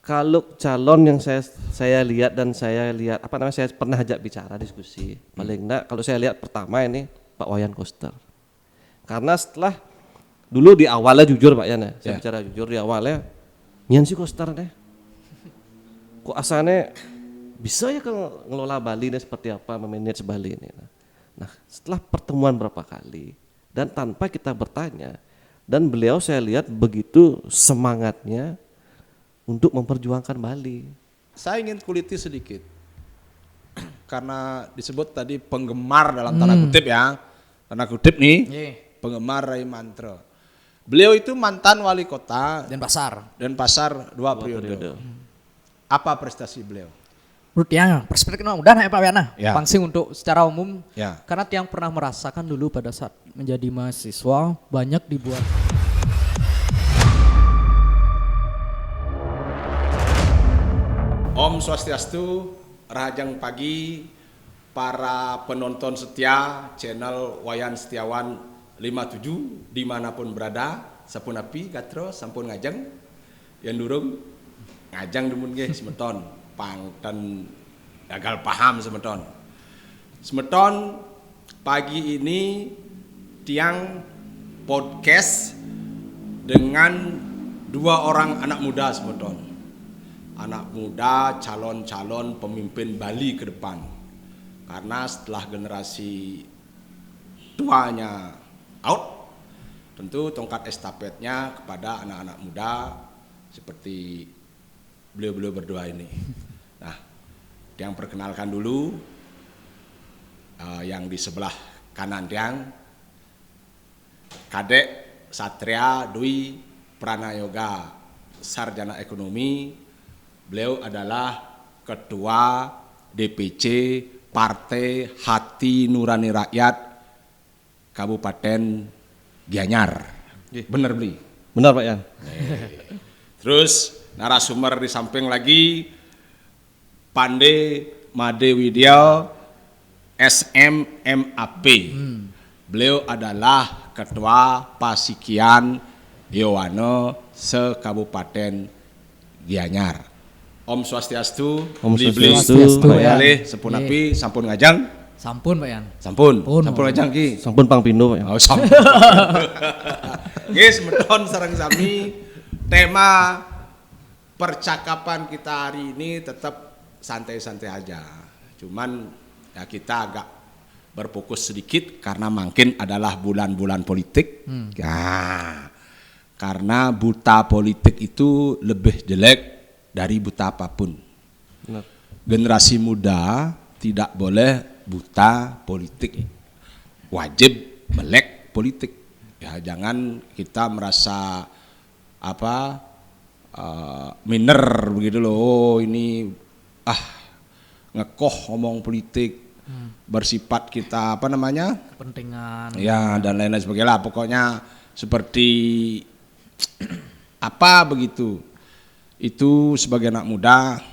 Kalau calon yang saya lihat dan saya pernah ajak bicara diskusi. Paling enggak kalau saya lihat pertama ini Pak Wayan Koster. Karena setelah dulu di awalnya jujur Pak Yan ya, saya bicara jujur di awalnya, nyan si Koster deh. Kok asalnya bisa ya ngelola Bali ini seperti apa, memanage Bali ini. Nah, setelah pertemuan berapa kali dan tanpa kita bertanya, dan beliau saya lihat begitu semangatnya untuk memperjuangkan Bali. Saya ingin kuliti sedikit. Karena disebut tadi penggemar dalam tanda kutip ya. Tanda kutip nih, penggemar Rai Mantro. Beliau itu mantan wali kota Denpasar 2 periode. Apa prestasi beliau? Menurut yang perspektif udah ya Pak Wiana, Ya. pangsing untuk secara umum, Ya. karena Tiang pernah merasakan dulu pada saat menjadi mahasiswa banyak dibuat. Om Swastiastu, Rahajang pagi, para penonton setia channel Wayan Setiawan 57 dimanapun berada, sampun api katro sampun ngajeng, yang durung ngajang demun ge semeton, pangten gagal paham semeton pagi ini Tiang podcast dengan 2 orang anak muda semeton. Anak muda calon-calon pemimpin Bali ke depan. Karena setelah generasi tuanya out, tentu tongkat estafetnya kepada anak-anak muda seperti beliau-beliau berdua ini. Nah, yang perkenalkan dulu yang di sebelah kanan Tiang, Kadek Satria Dwi Pranayoga, sarjana ekonomi. Beliau adalah ketua DPC Partai Hati Nurani Rakyat Kabupaten Gianyar. Bener beli? Benar Pak Yan. Terus narasumber di samping lagi Pande Made Widya SMMAP. Beliau adalah ketua Pasikian Yowana se-Kabupaten Gianyar. Om Swastiastu, Om beli Swastiastu, Pak Yan. sampun api, sampun ngajang, Sampun Pak Yan. sampun Pun. ngajang ki. Sampun Pang Pindo Pak Yan. Oh, sampun. Guys, meton sareng sami tema percakapan kita hari ini tetap santai-santai aja. Cuman ya kita agak berfokus sedikit karena mungkin adalah bulan-bulan politik. Ya. Karena buta politik itu lebih jelek dari buta apapun. Benar. Generasi muda tidak boleh buta politik. Wajib melek politik. Ya jangan kita merasa minder begitu loh. Oh ini ngekoh ngomong politik. Bersifat kita Kepentingan. ya dan lain-lain sebagainya. Pokoknya seperti apa begitu. Itu sebagai anak muda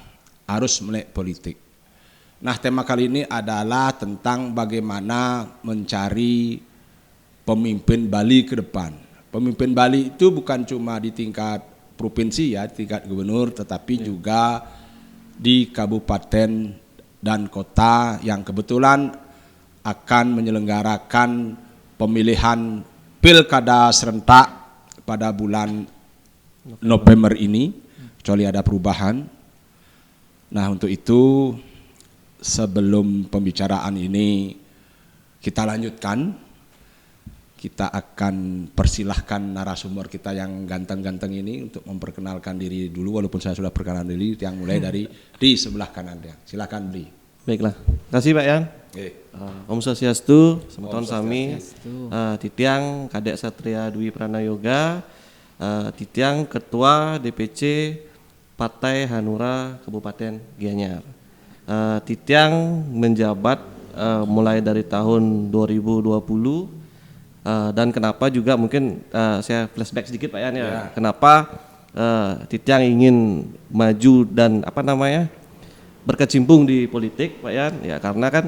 harus melek politik. Nah, tema kali ini adalah tentang bagaimana mencari pemimpin Bali ke depan. Pemimpin Bali itu bukan cuma di tingkat provinsi ya, di tingkat gubernur, tetapi juga di kabupaten dan kota yang kebetulan akan menyelenggarakan pemilihan pilkada serentak pada bulan November ini. Kecuali ada perubahan. Nah untuk itu sebelum pembicaraan ini kita lanjutkan, kita akan persilahkan narasumber kita yang ganteng-ganteng ini untuk memperkenalkan diri dulu, walaupun saya sudah perkenalan diri, yang mulai dari di sebelah kanan dia. Silakan beli. Baiklah. Terima kasih Pak Yan. Om Swastiastu, semeton sami, Titiang Kadek Satria Dwi Pranayoga, Titiang Ketua DPC Partai Hanura Kabupaten Gianyar. Titiang menjabat mulai dari tahun 2020 dan kenapa juga mungkin saya flashback sedikit Pak Yan ya. Kenapa Titiang ingin maju dan berkecimpung di politik Pak Yan ya, karena kan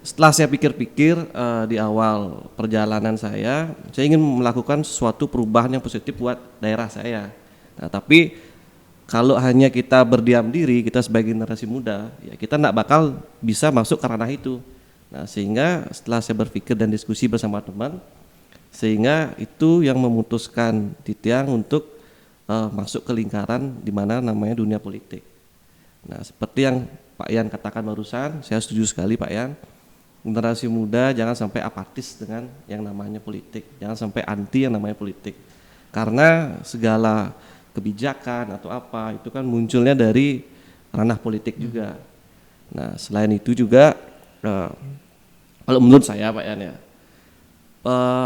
setelah saya pikir-pikir di awal perjalanan saya ingin melakukan suatu perubahan yang positif buat daerah saya. Nah, tapi kalau hanya kita berdiam diri, kita sebagai generasi muda, ya kita tidak bakal bisa masuk ke ranah itu. Nah, sehingga setelah saya berpikir dan diskusi bersama teman, sehingga itu yang memutuskan Titiang untuk masuk ke lingkaran di mana namanya dunia politik. Nah, seperti yang Pak Yan katakan barusan, saya setuju sekali Pak Yan. Generasi muda jangan sampai apatis dengan yang namanya politik, jangan sampai anti yang namanya politik. Karena segala kebijakan atau apa itu kan munculnya dari ranah politik juga. Nah, selain itu juga kalau menurut saya Pak Yan ya,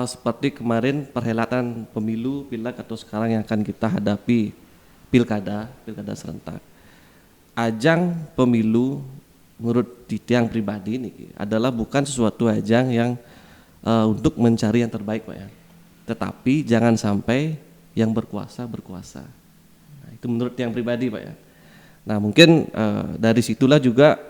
seperti kemarin perhelatan pemilu, pileg atau sekarang yang akan kita hadapi pilkada serentak. Ajang pemilu menurut Titiang pribadi ini adalah bukan sesuatu ajang yang untuk mencari yang terbaik Pak Yan. Tetapi jangan sampai yang berkuasa. Nah, itu menurut yang pribadi Pak ya. Nah, mungkin dari situlah juga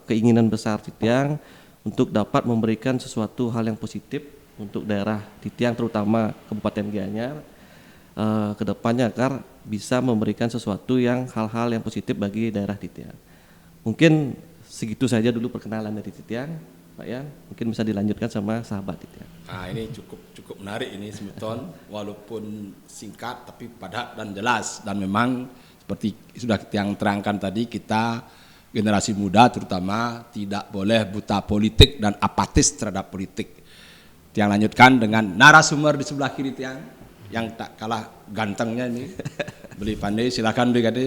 keinginan besar Titiang untuk dapat memberikan sesuatu hal yang positif untuk daerah Titiang, terutama Kabupaten Gianyar ke depannya agar bisa memberikan sesuatu yang hal-hal yang positif bagi daerah Titiang. Mungkin segitu saja dulu perkenalan dari Titiang. Pak Yan, mungkin bisa dilanjutkan sama sahabat Titiang. Nah, ini cukup menarik ini Semeton, walaupun singkat tapi padat dan jelas, dan memang seperti sudah yang terangkan tadi, kita generasi muda terutama tidak boleh buta politik dan apatis terhadap politik. Tiang lanjutkan dengan narasumber di sebelah kiri Tiang yang tak kalah gantengnya ini. Beli pandai, silakan Beli Kade.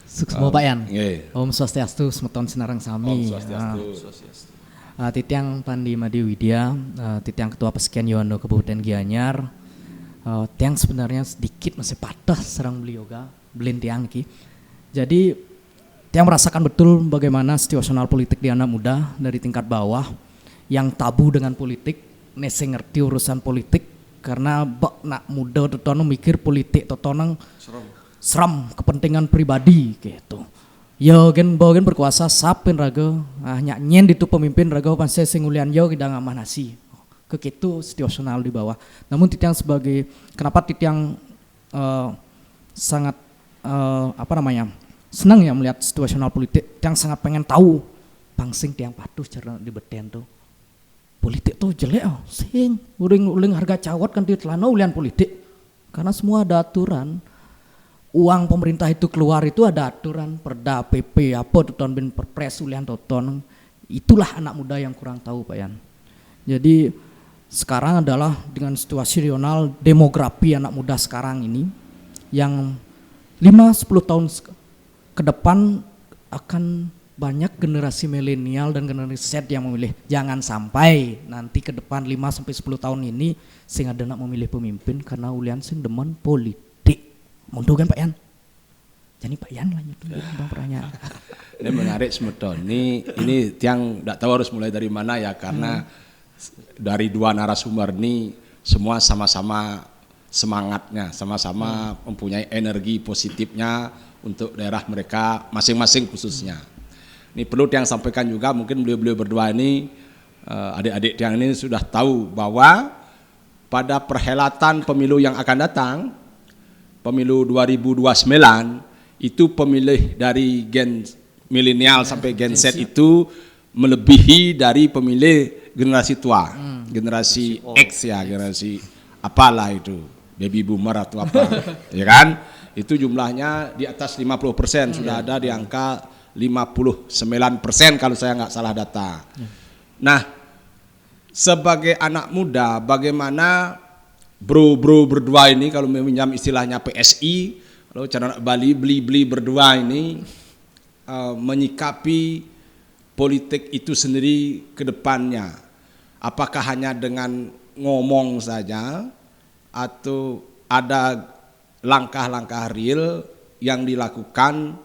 Sukses Pak Yan. Yeah. Om Swastiastu, Semeton Sinarang Sami. Om Swastiastu. Titiang Pandi Madi Widya, Titiang Ketua Pesekian Yono Kabupaten Gianyar. Tiang sebenarnya sedikit masih patah serang beliau belin tiang ki. Jadi Tiang merasakan betul bagaimana situasional politik di anak muda dari tingkat bawah yang tabu dengan politik, nese ngerti urusan politik karena bak nak muda totono mikir politik totonang seram kepentingan pribadi gitu. Yo bagian berkuasa sapin raga nyanyian itu pemimpin raga panse singulian yo kita ngamah nasi kekitu situasional di bawah. Namun Titiang sebagai kenapa Titiang sangat senang ya melihat situasional politik, Tiang sangat pengen tahu pangsing Tiang patuh cara di beten tuh politik tuh jelek sing uling harga cawat kan di telana ulian politik karena semua ada aturan. Uang pemerintah itu keluar itu ada aturan perda PP apa toton bin perpres ulian toton, itulah anak muda yang kurang tahu Pak Yan. Jadi sekarang adalah dengan situasi regional demografi anak muda sekarang ini yang 5-10 tahun ke depan akan banyak generasi milenial dan generasi Z yang memilih. Jangan sampai nanti ke depan 5-10 tahun ini sing ada nak memilih pemimpin karena ulian sing demen politik. Mundur kan Pak Yan? Jadi Pak Yan lanjut bang pertanyaan. Ini menarik Semeton. Ini Tiang tidak tahu harus mulai dari mana ya, karena dari dua narasumber ini semua sama-sama semangatnya, sama-sama mempunyai energi positifnya untuk daerah mereka masing-masing khususnya. Ini perlu Tiang sampaikan juga, mungkin beliau-beliau berdua ini adik-adik Tiang ini sudah tahu bahwa pada perhelatan pemilu yang akan datang, pemilu 2029 itu pemilih dari gen milenial sampai gen Z itu melebihi dari pemilih generasi tua, generasi X ya, generasi apalah itu, baby boomer atau apa, ya kan? Itu jumlahnya di atas 50%, sudah ada di angka 59% kalau saya nggak salah data. Nah, sebagai anak muda, bagaimana bro berdua ini, kalau meminjam istilahnya PSI, kalau cara Bali beli berdua ini menyikapi politik itu sendiri ke depannya? Apakah hanya dengan ngomong saja atau ada langkah-langkah real yang dilakukan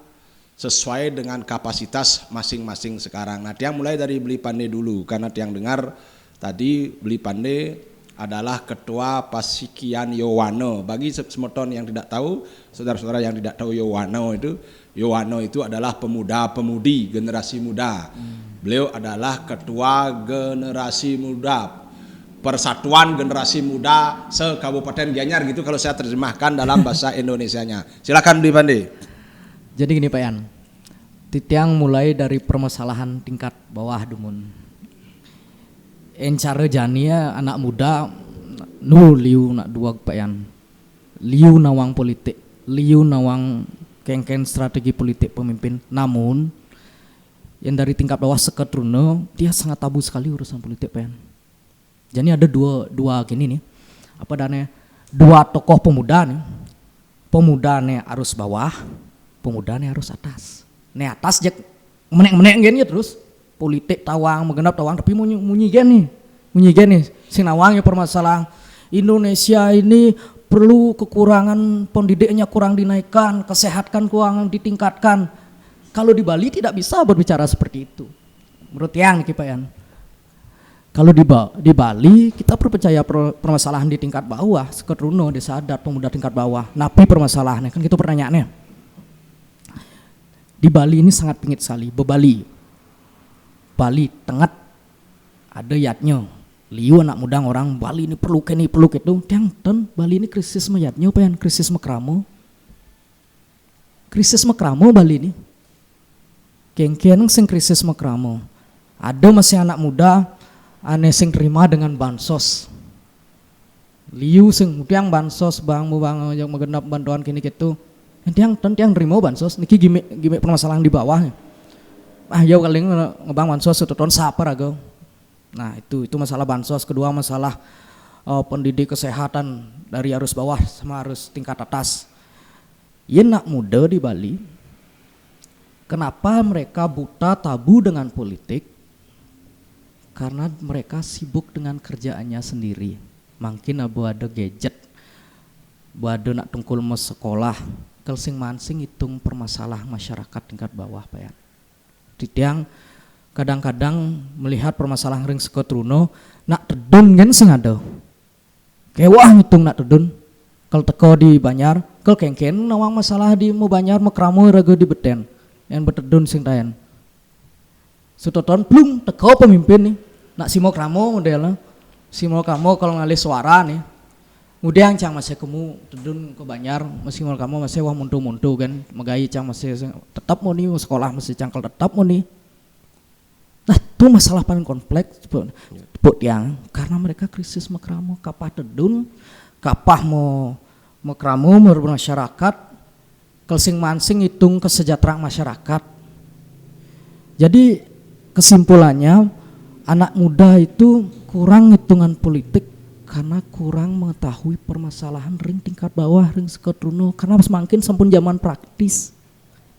sesuai dengan kapasitas masing-masing sekarang? Nah, Tiang mulai dari Beli Pandai dulu, karena Tiang dengar tadi Beli Pandai adalah ketua Pasikian Yowano. Bagi Semeton yang tidak tahu, saudara-saudara yang tidak tahu Yowano itu adalah pemuda-pemudi generasi muda. Beliau adalah ketua generasi muda, Persatuan Generasi Muda se-Kabupaten Gianyar gitu kalau saya terjemahkan dalam bahasa Indonesianya. Silakan Beli Pandai. Jadi gini Pak Yan, titiang mulai dari permasalahan tingkat bawah dumun. Encara jania anak muda liu nak dua Pak Yan. Liu nawang politik, liu nawang kengken strategi politik pemimpin. Namun yang dari tingkat bawah seketruno dia sangat tabu sekali urusan politik Pak Yan. Jadi ada dua gini nih. Apa dana? Dua tokoh pemuda nih. Pemuda nih arus bawah, pemuda nih arus atas. Nih atas jak menek-menek gini terus politik tawang menggenap tawang tapi munyi gini sing nawang ya permasalahan Indonesia ini perlu kekurangan pendidiknya kurang dinaikkan, kesehatan kurang ditingkatkan. Kalau di Bali tidak bisa berbicara seperti itu. Menurut yang nih Pak Yan. Kalau di Bali kita percaya permasalahan di tingkat bawah, sekeruno desa adat pemuda tingkat bawah. Napi permasalahannya kan gitu pertanyaannya. Di Bali ini sangat pingit sekali, Bali tengah ada yatnya. Liu anak muda orang Bali ini perlu itu. Tiang Bali ini krisis yatnya apa yang krisis mekramo. Krisis mekramo Bali ini. Kengken sing krisis mekramo. Ada masih anak muda ane sing terima dengan bansos. Liu sing tiang bansos bang yang menggenap bantuan kini gitu. Tiang terima bansos niki gimik permasalahan di bawahnya. Jauh kali ngebang bansos itu tahun siapa raga. Nah itu masalah bansos. Kedua masalah pendidik kesehatan dari arus bawah sama arus tingkat atas. Ya nak muda di Bali. Kenapa mereka buta tabu dengan politik? Karena mereka sibuk dengan kerjaannya sendiri. Makin abu ada gadget, abu ada nak tungkul mes sekolah, kelsing mansing hitung permasalah masyarakat tingkat bawah Pak Yan. Titiang kadang-kadang melihat permasalahan ring sekotruno, nak tedun kan sing ada. Kewah ngitung nak tedun. Kalau teko di Banyar, kalau kengken nawang masalah di mau Banyar mekramo raga di Beten, yang betedun sing tayan. Sutoton plung teko pemimpin nih, nak simo kramo modelnya, simo kramo kalau ngalih suara nih, kemudian cang masih kamu tedun ke Banyar, masih mau kamu masih wah muntu kan, megai cang masih tetap mau nih sekolah masih cangkel tetap mau nih. Nah itu masalah paling kompleks buat yang karena mereka krisis mekramo, kapah tedun, kapah mau mekramo bermasyarakat, kelsing mansing hitung kesejahteraan masyarakat. Jadi kesimpulannya anak muda itu kurang hitungan politik karena kurang mengetahui permasalahan ring tingkat bawah, ring seketruno, karena semakin sampun zaman praktis.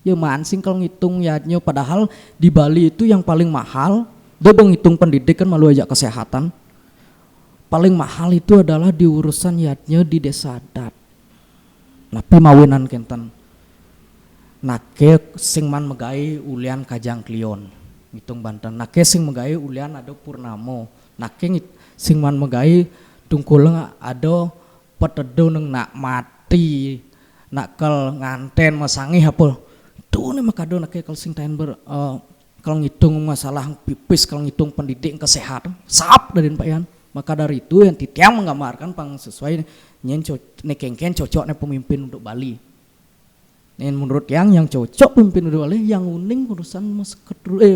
Ya mansing kalau ngitung yatnya, padahal di Bali itu yang paling mahal, dia ngitung pendidikan malu aja kesehatan. Paling mahal itu adalah di urusan yatnya di desa adat. Napi mawinan kenten. Nake sing man megai ulian Kajang Klion, ngitung Banten. Nake sing megai ulian ada Purnamo. Nake sing man megai tungkuleng ada petedo neng nak mati, nak kel nganten masangi apa. Itu nih makado nak kalau sing tahan kalau ngitung masalah pipis, kalau ngitung pendidik kesehatan, sap dari Pak Yan. Maka dari itu yang titiang menggambarkan pang sesuai nekengken cocok nih pemimpin untuk Bali. Dan menurut yang cocok pemimpin untuk Bali yang uning urusan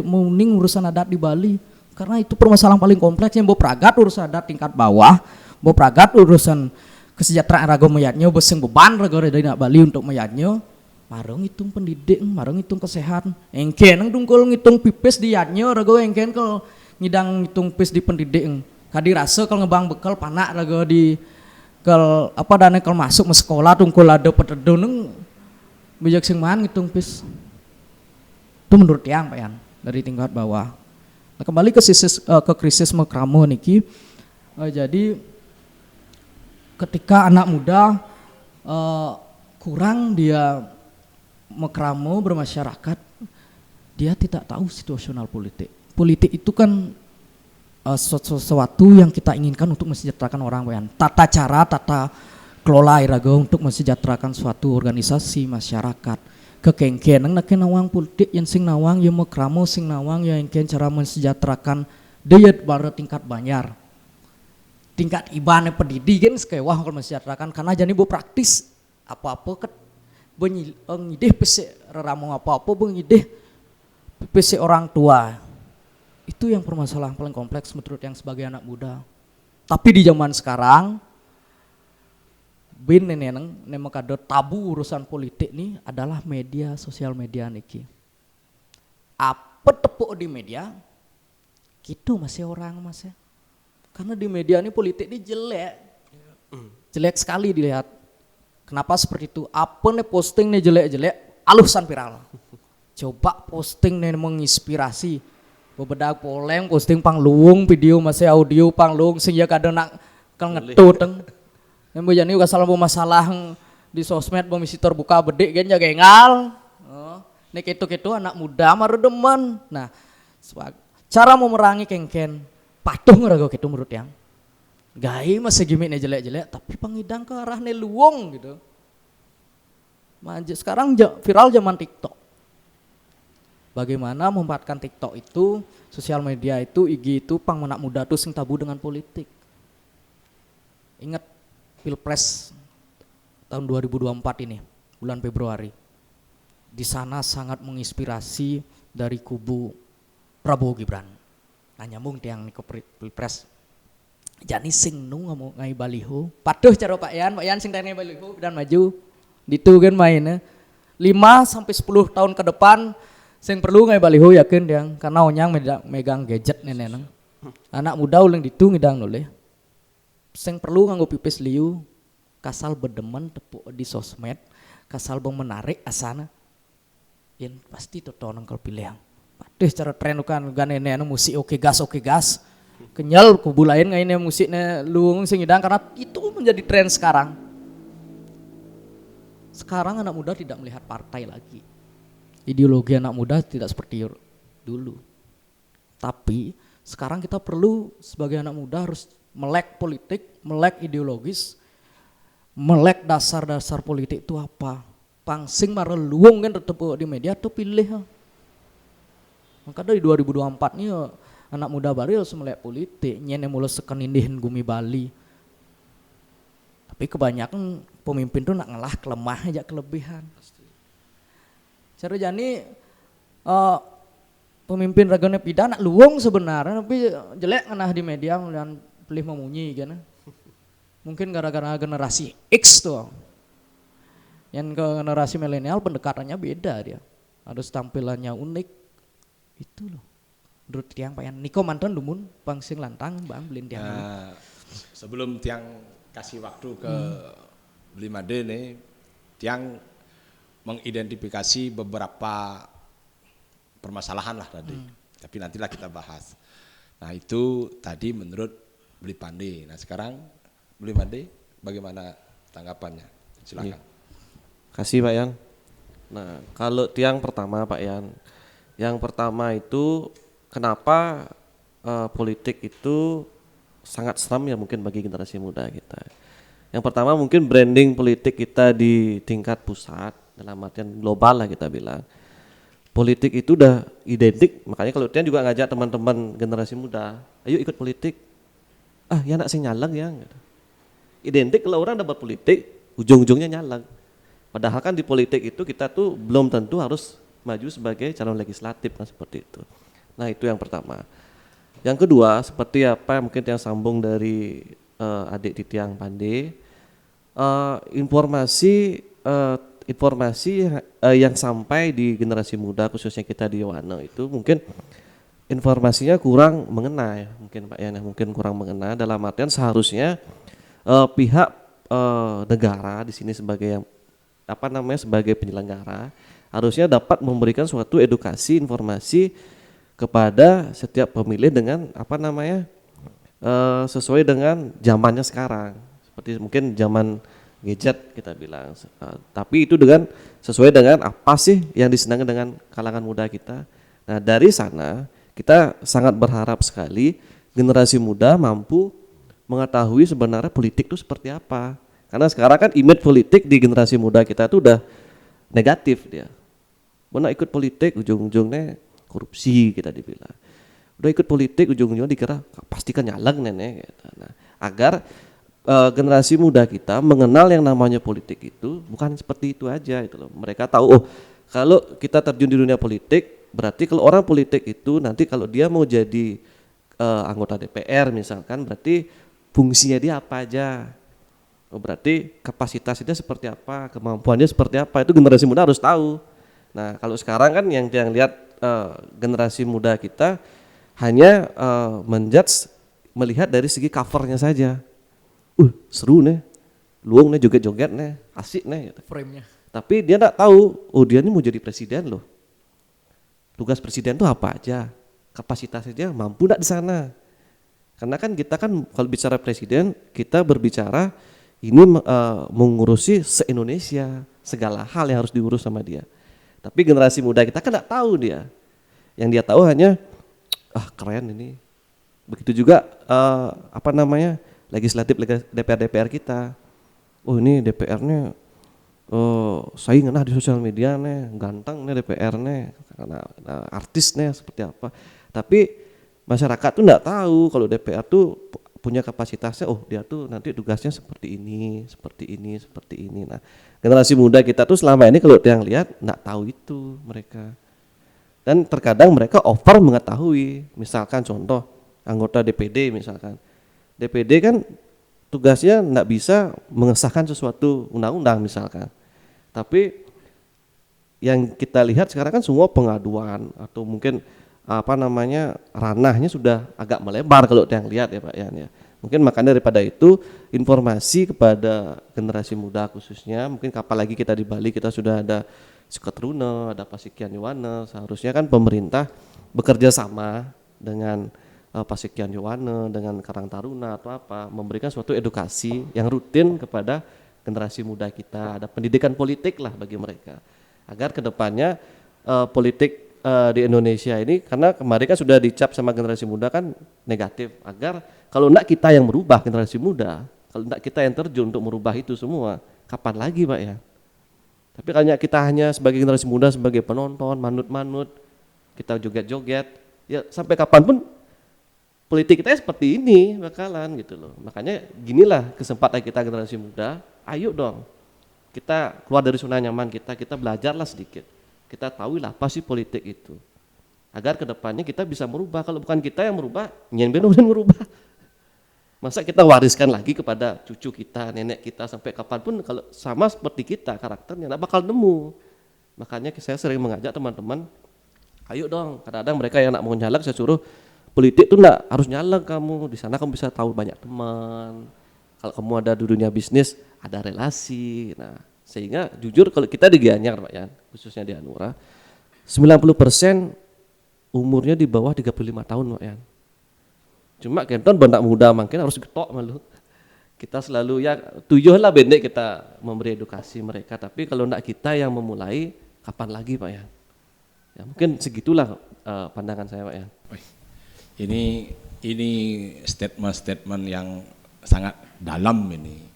uning urusan adat di Bali. Karena itu permasalahan paling kompleks yang pragat urusan adat tingkat bawah, pragat urusan kesejahteraan raga mayatnya, besing beban raga dari Bali untuk mayatnya. Marong hitung pendidik, marong hitung kesehatan. Engken nang tungkul ngitung pipis di yatnya raga engken kalau ngidang ngitung pipis di pendidik. Kadi rasa kalau ngebang bekal panak raga di kalau apa dana kalau masuk ke sekolah tungkul ada petedo nang bijak sing man ngitung pipis. Itu menurut yang Pak Yan dari tingkat bawah. Nah, kembali ke krisis mekramo niki. Jadi ketika anak muda kurang dia mekramo bermasyarakat, dia tidak tahu situasional politik. Politik itu kan sesuatu yang kita inginkan untuk mensejahterakan orang, Pak Yan. Tata cara, tata kelola iraga untuk mensejahterakan suatu organisasi masyarakat. Kekengken nang nawang politik yang sing nawang yang mekramo sing nawang yang engken cara mensejahterakan dia baru tingkat Banyar. Tingkat ibane pendidikan sekewah kalau mensejahterakan karena jadi bu praktis apa-apa ngidih PC raramong apa-apa ngidih PC orang tua. Itu yang permasalahan paling kompleks menurut yang sebagai anak muda. Tapi di zaman sekarang bin neneng kado tabu urusan politik nih adalah media sosial media niki. Apa tepuk di media? Gitu masih orang mas ya. Karena di media ini politik ini jelek sekali dilihat. Kenapa seperti itu? Apa nih posting nih jelek alusan viral. Coba posting nih menginspirasi. Bebedak poleng posting pangluung video masih audio pangluung sehingga kadang nak ngetut teng. Yang bejani uga salah masalah di sosmed bomisitor buka bedek gen jaga engal. Nek itu anak muda maru demen. Nah, cara memerangi kengken patuh ngerago gitu menurut yang. Gai masih gimmicknya jelek tapi pangidang ke arahnya luwung gitu. Manja sekarang viral zaman TikTok. Bagaimana memanfaatkan TikTok itu, sosial media itu, IG itu, pang anak muda tuh sing tabu dengan politik. Ingat Pilpres tahun 2024 ini, bulan Februari. Di sana sangat menginspirasi dari kubu Prabowo Gibran. Nah nyambung tiang ke Pilpres. Jani sing nu ngomong ngai baliho. Patuh cara Pak Yan sing tanya baliho dan maju. Ditu kan mainnya. 5 sampai 10 tahun ke depan sing perlu ngai baliho yakin yang karena onyang megang gadget neneng. Anak muda ulang ditu ngidang noleh. Sing perlu nganggo pipis liu kasal bedemen tepuk di sosmed, kasal bang menarik asana. Yen pasti totonan kalau pilih yang. Padahal cara tren kan ganene musik oke gas. Kenyal kubu lain ngainya musiknya luung sing ngidang karena itu menjadi tren sekarang. Sekarang anak muda tidak melihat partai lagi. Ideologi anak muda tidak seperti dulu. Tapi sekarang kita perlu sebagai anak muda harus melek politik, melek ideologis, melek dasar-dasar politik itu apa. Pangsing mareluung kan tetap di media tuh pilih. Maka dari 2024 nih anak muda baru harus melek politik, nyene mulai sekenindihin gumi Bali. Tapi kebanyakan pemimpin tuh nak ngalah kelemah aja kelebihan. Cara jani pemimpin ragane pidana luwung sebenarnya tapi jelek ngenah di media dan pilih memunyi kan. Mungkin gara-gara generasi X tuh. Yang ke generasi milenial pendekatannya beda dia. Harus tampilannya unik. Itu loh. Menurut tiang Pak Yan. Niko mantan dumun pangsing lantang bang belin tiang. Sebelum tiang kasih waktu ke Blimade nih, tiang mengidentifikasi beberapa permasalahan lah tadi. Tapi nantilah kita bahas. Nah itu tadi menurut Blipande. Nah sekarang Blimade bagaimana tanggapannya? Silakan. Kasih Pak Yan. Nah kalau tiang pertama Pak Yan, yang pertama itu kenapa politik itu sangat seram ya mungkin bagi generasi muda kita. Yang pertama mungkin branding politik kita di tingkat pusat dalam artian global lah kita bilang. Politik itu udah identik, makanya kalau tiang juga ngajak teman-teman generasi muda, ayo ikut politik. Ah ya nak sing nyaleg ya. Identik kalau orang dapat politik, ujung-ujungnya nyaleg. Padahal kan di politik itu kita tuh belum tentu harus maju sebagai calon legislatif kan seperti itu. Nah itu yang pertama. Yang kedua seperti apa mungkin yang sambung dari adik Titiang Pande, informasi yang sampai di generasi muda khususnya kita di Wano itu mungkin informasinya kurang mengena ya mungkin Pak Yan, mungkin kurang mengena dalam artian seharusnya pihak negara di sini sebagai yang sebagai penyelenggara harusnya dapat memberikan suatu edukasi informasi kepada setiap pemilih dengan sesuai dengan zamannya sekarang seperti mungkin zaman gadget kita bilang tapi itu dengan sesuai dengan apa sih yang disenangi dengan kalangan muda kita. Nah dari sana kita sangat berharap sekali generasi muda mampu mengetahui sebenarnya politik itu seperti apa karena sekarang kan image politik di generasi muda kita itu udah negatif dia. Mana ikut politik ujung-ujungnya korupsi kita dibilang. Udah ikut politik ujung-ujungnya dikira pastikan nyaleg nenek gitu. Nah, agar generasi muda kita mengenal yang namanya politik itu bukan seperti itu aja itu loh. Mereka tahu oh kalau kita terjun di dunia politik berarti kalau orang politik itu nanti kalau dia mau jadi anggota DPR misalkan berarti fungsinya dia apa aja. Oh berarti kapasitasnya seperti apa, kemampuannya seperti apa itu generasi muda harus tahu. Nah kalau sekarang kan yang lihat generasi muda kita hanya menjudge melihat dari segi covernya saja. Seru nih, luang nih joget-joget nih, asik nih. Gitu. Frame-nya. Tapi dia nggak tahu, oh dia ini mau jadi presiden loh. Tugas presiden tuh apa aja, kapasitasnya dia mampu nggak di sana. Karena kan kita kan kalau bicara presiden, kita berbicara ini mengurusi se-Indonesia, segala hal yang harus diurus sama dia. Tapi generasi muda kita kan nggak tahu dia. Yang dia tahu hanya, keren ini. Begitu juga legislatif DPR kita. Oh ini DPR-nya saing di sosial media nih, ganteng nih DPR-nya, karena artisnya seperti apa. Tapi masyarakat tuh enggak tahu kalau DPR tuh punya kapasitasnya, oh dia tuh nanti tugasnya seperti ini, seperti ini, seperti ini. Nah, generasi muda kita tuh selama ini kalau yang lihat enggak tahu itu mereka. Dan terkadang mereka over mengetahui, misalkan contoh anggota DPD misalkan. DPD kan tugasnya enggak bisa mengesahkan sesuatu undang-undang misalkan. Tapi yang kita lihat sekarang kan semua pengaduan atau mungkin ranahnya sudah agak melebar kalau yang lihat ya Pak Yan ya. Mungkin makanya daripada itu informasi kepada generasi muda khususnya, mungkin apalagi kita di Bali kita sudah ada Sukatruna, ada Pasikian Yuwana, seharusnya kan pemerintah bekerja sama dengan Pasikian Yuwana, dengan Karang Taruna atau apa, memberikan suatu edukasi yang rutin kepada generasi muda kita, ada pendidikan politik lah bagi mereka, agar kedepannya politik di Indonesia ini, karena kemarin kan sudah dicap sama generasi muda kan negatif, agar kalau enggak kita yang merubah generasi muda, kalau enggak kita yang terjun untuk merubah itu semua, kapan lagi Pak ya? Tapi kalau kita hanya sebagai generasi muda, sebagai penonton, manut-manut, kita joget-joget, ya sampai kapanpun politik kita seperti ini bakalan gitu loh. Makanya ginilah kesempatan kita generasi muda, ayo dong kita keluar dari zona nyaman kita belajarlah sedikit, kita tahuilah apa sih politik itu, agar kedepannya kita bisa merubah. Kalau bukan kita yang merubah, nyen bener merubah. Masa kita wariskan lagi kepada cucu kita, nenek kita, sampai kapanpun kalau sama seperti kita karakternya nggak bakal nemu. Makanya saya sering mengajak teman-teman, ayo dong, kadang-kadang mereka yang nak mau nyalek saya suruh, politik tuh nggak harus nyalek kamu, di sana kamu bisa tahu banyak teman. Kalau kamu ada di dunia bisnis, ada relasi. Nah, sehingga jujur kalau kita di Gianyar Pak Yan, khususnya di Hanura, 90% umurnya di bawah 35 tahun Pak Yan. Cuma kenton banyak muda makin harus getok malu. Kita selalu ya tujuh lah bendek kita memberi edukasi mereka, tapi kalau enggak kita yang memulai, kapan lagi Pak Yan? Ya mungkin segitulah pandangan saya Pak Yan. Ini statement yang sangat dalam ini.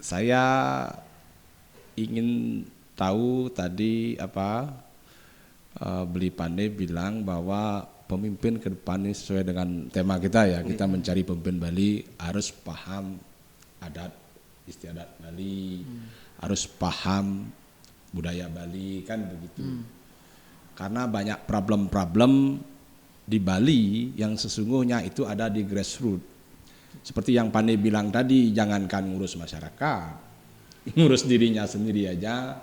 Saya ingin tahu tadi Beli Pandai bilang bahwa pemimpin ke depan ini sesuai dengan tema kita ya, kita mencari pemimpin Bali harus paham adat istiadat Bali, harus paham budaya Bali kan begitu. Karena banyak problem-problem di Bali yang sesungguhnya itu ada di grassroots. Seperti yang Pandai bilang tadi, jangankan ngurus masyarakat, ngurus dirinya sendiri aja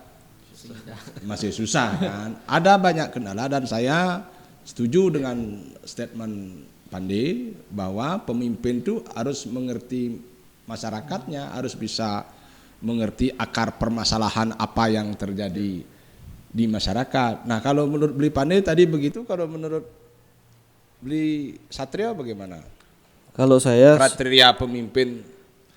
masih susah kan. Ada banyak kendala dan saya setuju dengan statement Pandai bahwa pemimpin itu harus mengerti masyarakatnya, harus bisa mengerti akar permasalahan apa yang terjadi di masyarakat. Nah kalau menurut Beli Pandai tadi begitu, kalau menurut Beli Satrio bagaimana? Kalau saya kriteria pemimpin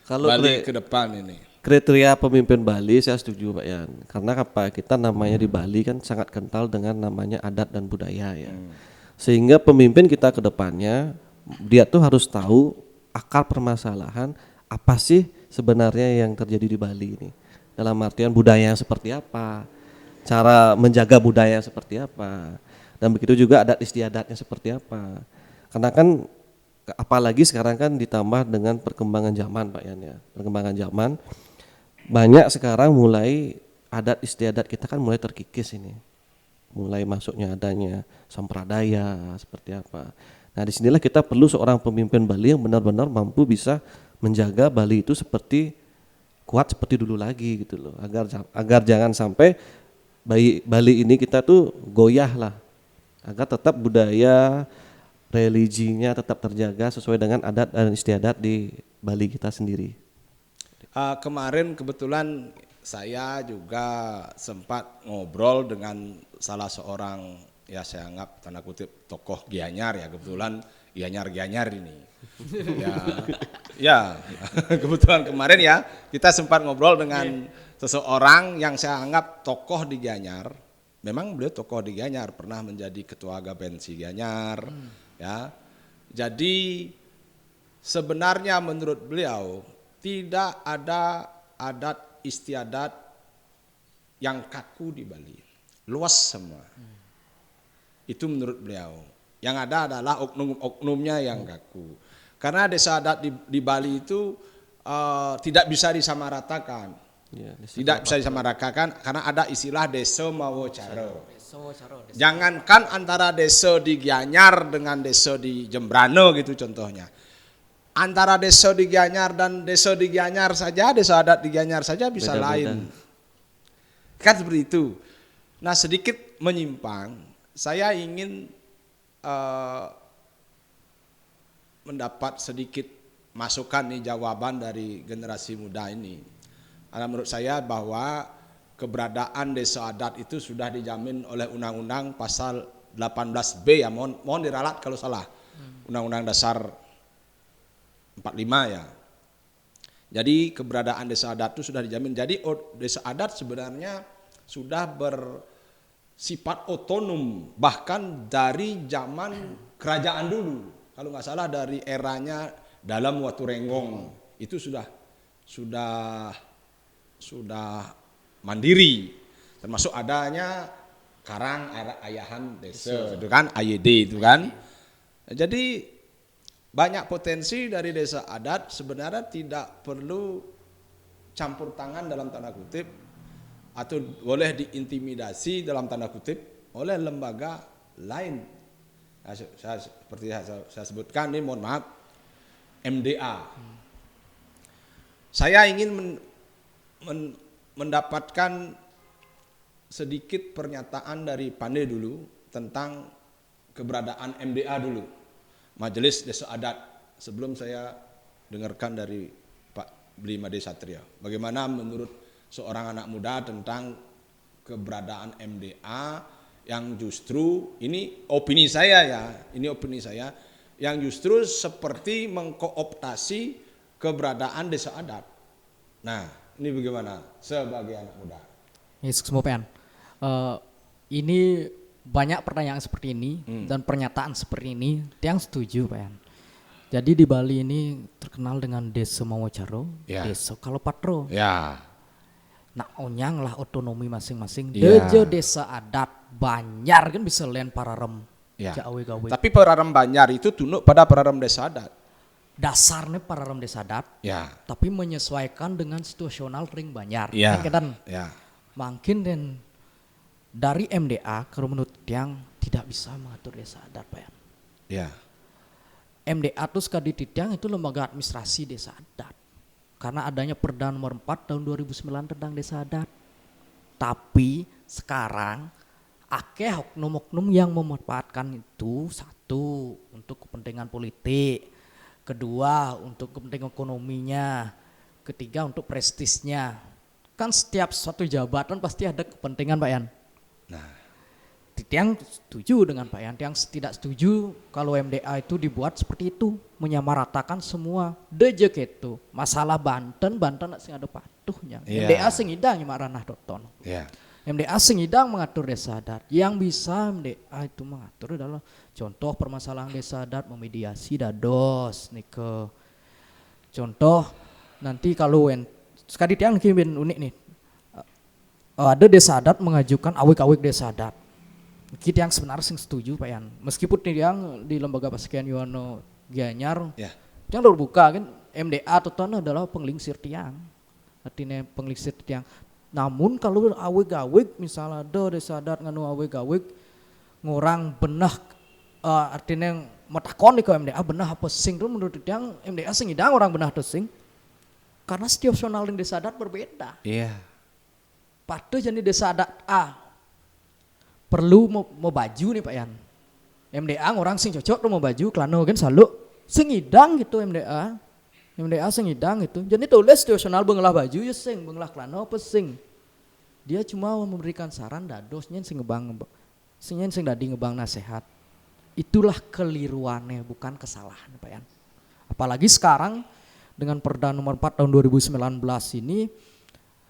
Bali ke depan ini. Kriteria pemimpin Bali saya setuju Pak Yan. Karena apa? Kita namanya di Bali kan sangat kental dengan namanya adat dan budaya ya. Sehingga pemimpin kita ke depannya dia tuh harus tahu akar permasalahan apa sih sebenarnya yang terjadi di Bali ini. Dalam artian budaya seperti apa, cara menjaga budaya seperti apa, dan begitu juga adat istiadatnya seperti apa. Karena kan apalagi sekarang kan ditambah dengan perkembangan zaman Pak Yan ya. Perkembangan zaman banyak sekarang mulai adat istiadat kita kan mulai terkikis ini. Mulai masuknya adanya sampradaya seperti apa. Nah, disinilah kita perlu seorang pemimpin Bali yang benar-benar mampu bisa menjaga Bali itu seperti kuat seperti dulu lagi gitu loh. Agar jangan sampai Bali ini kita tuh goyah lah. Agar tetap budaya religinya tetap terjaga sesuai dengan adat dan istiadat di Bali kita sendiri. Kemarin kebetulan saya juga sempat ngobrol dengan salah seorang, ya saya anggap tanda kutip tokoh Gianyar ya, kebetulan Gianyar ini. Ya, kebetulan kemarin ya kita sempat ngobrol dengan seseorang yang saya anggap tokoh di Gianyar. Memang beliau tokoh di Gianyar, pernah menjadi ketua Gabensi Gianyar. Ya, jadi sebenarnya menurut beliau tidak ada adat istiadat yang kaku di Bali, luas semua. Itu menurut beliau. Yang ada adalah oknum-oknumnya yang kaku. Karena desa adat di Bali itu tidak bisa disamaratakan. Ya, tidak bisa disamaratakan karena ada istilah desa mawo caro. Jangankan antara desa di Gianyar dengan desa di Jembrana gitu contohnya. Antara desa di Gianyar dan desa di Gianyar saja, desa adat di Gianyar saja bisa beda-beda. Lain. Kan seperti itu. Nah, sedikit menyimpang, saya ingin mendapat sedikit masukan nih, jawaban dari generasi muda ini. Karena menurut saya bahwa keberadaan desa adat itu sudah dijamin oleh Undang-Undang Pasal 18B ya, mohon diralat kalau salah. Undang-Undang Dasar 45 ya. Jadi keberadaan desa adat itu sudah dijamin. Jadi desa adat sebenarnya sudah bersifat otonom bahkan dari zaman kerajaan dulu. Kalau nggak salah dari eranya Dalam Waturenggong itu sudah mandiri. Termasuk adanya Karang Ayahan Desa itu kan, AYD itu kan. Jadi banyak potensi dari desa adat sebenarnya tidak perlu campur tangan dalam tanda kutip atau boleh diintimidasi dalam tanda kutip oleh lembaga lain. Nah, seperti saya sebutkan ini, mohon maaf, MDA. Saya ingin mendapatkan sedikit pernyataan dari Pandey dulu tentang keberadaan MDA dulu. Majelis Desa Adat, sebelum saya dengarkan dari Pak Bli Made Satria. Bagaimana menurut seorang anak muda tentang keberadaan MDA yang justru, ini opini saya ya, yang justru seperti mengkooptasi keberadaan desa adat. Nah, ini bagaimana sebagai anak muda? Yes, semua PN. Ini banyak pertanyaan seperti ini dan pernyataan seperti ini yang setuju Pak Yan. Jadi di Bali ini terkenal dengan desa Mawacaro, ya. Desa Kalopatro. Ya. Nah, onyang lah otonomi masing-masing. Ya. Deje desa adat Banjar kan bisa lain pararem. Ya. Tapi pararem Banjar itu tunduk pada pararem desa adat. Dasarnya pararem desa adat. Ya. Tapi menyesuaikan dengan situasional ring Banjar. Ya. Kan ya. Mungkin dan dari MDA kalau menurut yang tidak bisa mengatur desa adat Pak Yan. Ya. MDA itu sekali Tiang itu lembaga administrasi desa adat. Karena adanya Perda nomor 4 tahun 2009 tentang desa adat. Tapi sekarang akeh oknum-oknum yang memanfaatkan itu, satu untuk kepentingan politik, kedua untuk kepentingan ekonominya, ketiga untuk prestisnya. Kan setiap suatu jabatan pasti ada kepentingan Pak Yan. Nah, Tiang setuju dengan Pak Yan, yang tidak setuju kalau MDA itu dibuat seperti itu, menyamaratakan semua. Dejek itu masalah Banten sing ada patuhnya. Yeah. MDA sing idang marana doton. Yeah. MDA sing idang mengatur desa adat. Yang bisa MDA itu mengatur adalah contoh permasalahan desa adat, memediasi dados nike. Contoh nanti kalau sekali Tiang kirim unik nih. Ada desa adat mengajukan awik-awik desa adat. Kita yang sebenarnya setuju Pak Yan. Meskipun yang di lembaga Pasekian Yono Gianyar. Ya. Yang terbuka kan MDA totono adalah penglingsir tiang. Artinya penglingsir tiang. Namun kalau aweg-aweg misalnya ada desa adat nganu aweg-aweg ngurang benah artinya metakon di ke MDA benah apa sing tuh menurut tiang MDA sing idang orang benah tuh sing. Karena situasional di desa adat berbeda. Iya. Patuh jadi desa adat A perlu mau baju nih Pak Yan. MDA orang sing cocok tuh mau baju klano kan selalu sing idang gitu MDA sing idang gitu. Jadi tulis situasional bengelah baju ya sing bengelah klano apa sing. Dia cuma memberikan saran dadosnya sing dadi ngebang nasihat. Itulah keliruannya bukan kesalahan Pak Yan. Apalagi sekarang dengan Perda nomor 4 tahun 2019 ini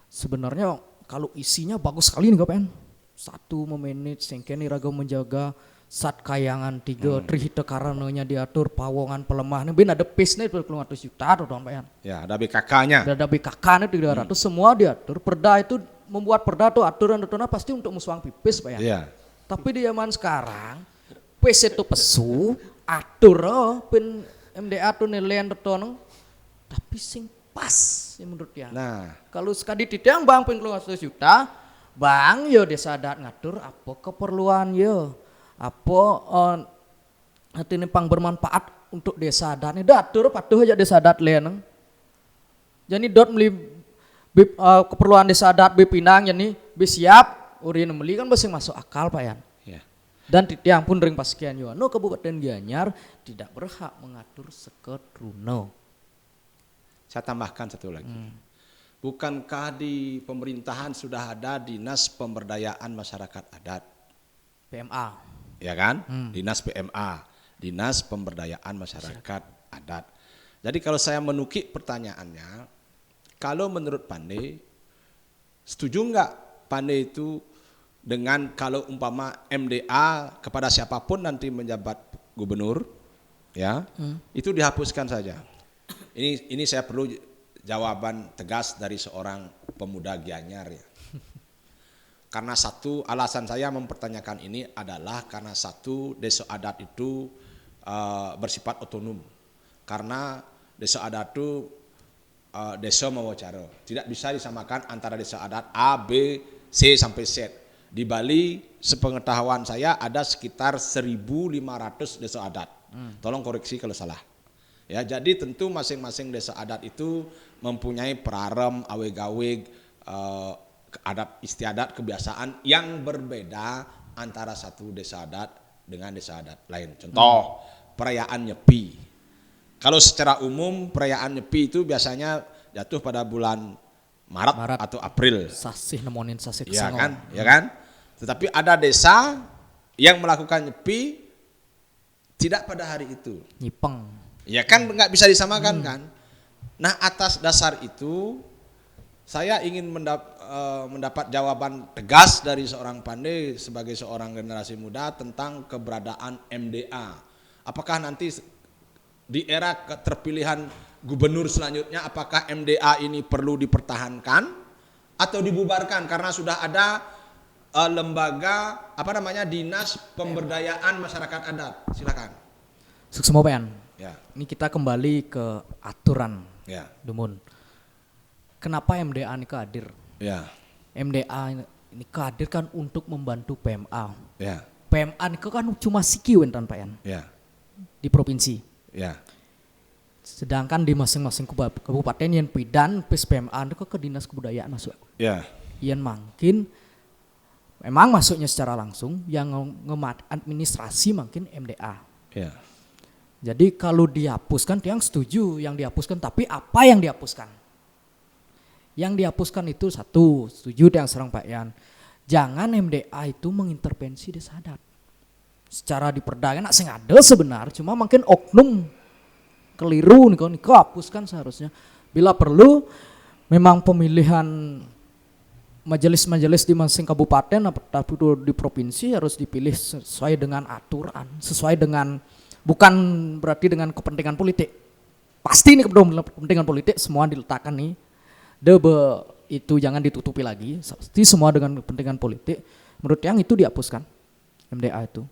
sebenarnya kalau isinya bagus sekali nih Pak Yan. Satu memanage sengkeni raga menjaga sat kayangan 3 trihita karananya diatur pawongan pelemahnya bin ada pace-nya 200 juta tuh Pak Yan. Ya, ada BKK-nya. Ada BKK-nya 300 semua diatur. Perda itu membuat perda tuh aturan pasti untuk muswang pipis Pak Yan. Iya. Tapi di zaman sekarang pace itu pesu atur pin MDA tuh nilaian tono tapi sing pas ya menurut dia. Nah, Kalau sekali ditang bang pin 200 juta, bang yo desa adat ngatur apa keperluan yo, apa hati pang bermanfaat untuk desa adat ini datur patuh aja desa adat lain. Jadi dot beli keperluan desa adat Pinang jadi siap urin beli kan masih masuk akal Pak Yan. ya. Dan tiang pun ring paskian yo, no Kabupaten Gianyar tidak berhak mengatur sekedruno. Saya tambahkan satu lagi. Bukankah di pemerintahan sudah ada Dinas Pemberdayaan Masyarakat Adat? PMA. Ya kan? Dinas PMA, Dinas Pemberdayaan Masyarakat Adat. Jadi kalau saya menukik pertanyaannya, kalau menurut Pandey, setuju nggak Pandey itu dengan kalau umpama MDA kepada siapapun nanti menjabat gubernur, ya, itu dihapuskan saja. Ini saya perlu jawaban tegas dari seorang pemuda Gianyar ya. Karena satu alasan saya mempertanyakan ini adalah karena satu desa adat itu bersifat otonom. Karena desa adat itu desa mawacaro. Tidak bisa disamakan antara desa adat A, B, C sampai Z. Di Bali sepengetahuan saya ada sekitar 1.500 desa adat. Tolong koreksi kalau salah. Ya, jadi tentu masing-masing desa adat itu mempunyai prarem, aweg-aweg, adat istiadat, kebiasaan yang berbeda antara satu desa adat dengan desa adat lain. Contoh, perayaan Nyepi. Kalau secara umum perayaan Nyepi itu biasanya jatuh pada bulan Maret. Atau April. Sasih nemonin sasih Ya kesengong. kan? Ya kan? Tetapi ada desa yang melakukan Nyepi tidak pada hari itu. Nyipeng. Ya kan nggak bisa disamakan kan. Nah atas dasar itu saya ingin mendapat jawaban tegas dari seorang Pandey sebagai seorang generasi muda tentang keberadaan MDA. Apakah nanti di era keterpilihan gubernur selanjutnya apakah MDA ini perlu dipertahankan atau dibubarkan karena sudah ada lembaga Dinas Pemberdayaan Masyarakat Adat. Silakan. Sukses Pak Yan. Ya. Ini kita kembali ke aturan. Ya. Dumun. Kenapa MDA ini kehadir? Ya. MDA ini kehadir kan untuk membantu PMA. Ya. PMA ini kan cuma sikiu enten Pak Yan. Ya. Di provinsi. Ya. Sedangkan di masing-masing kabupaten yang pidan pes PMA itu ke dinas kebudayaan masuk. Ya. Yang makin memang masuknya secara langsung yang administrasi makin MDA. Ya. Jadi kalau dihapuskan, tiang setuju yang dihapuskan, tapi apa yang dihapuskan? Yang dihapuskan itu satu, setuju tiang serang Pak Yan. Jangan MDA itu mengintervensi desa adat. Secara di perda nak sing ada sebenar, cuma mungkin oknum keliru nih kau hapuskan seharusnya. Bila perlu, memang pemilihan majelis-majelis di masing kabupaten tapi di provinsi harus dipilih sesuai dengan aturan, sesuai dengan bukan berarti dengan kepentingan politik. Pasti ini kepentingan politik semua diletakkan nih. Itu jangan ditutupi lagi. Pasti semua dengan kepentingan politik. Menurut yang itu dihapuskan MDA itu.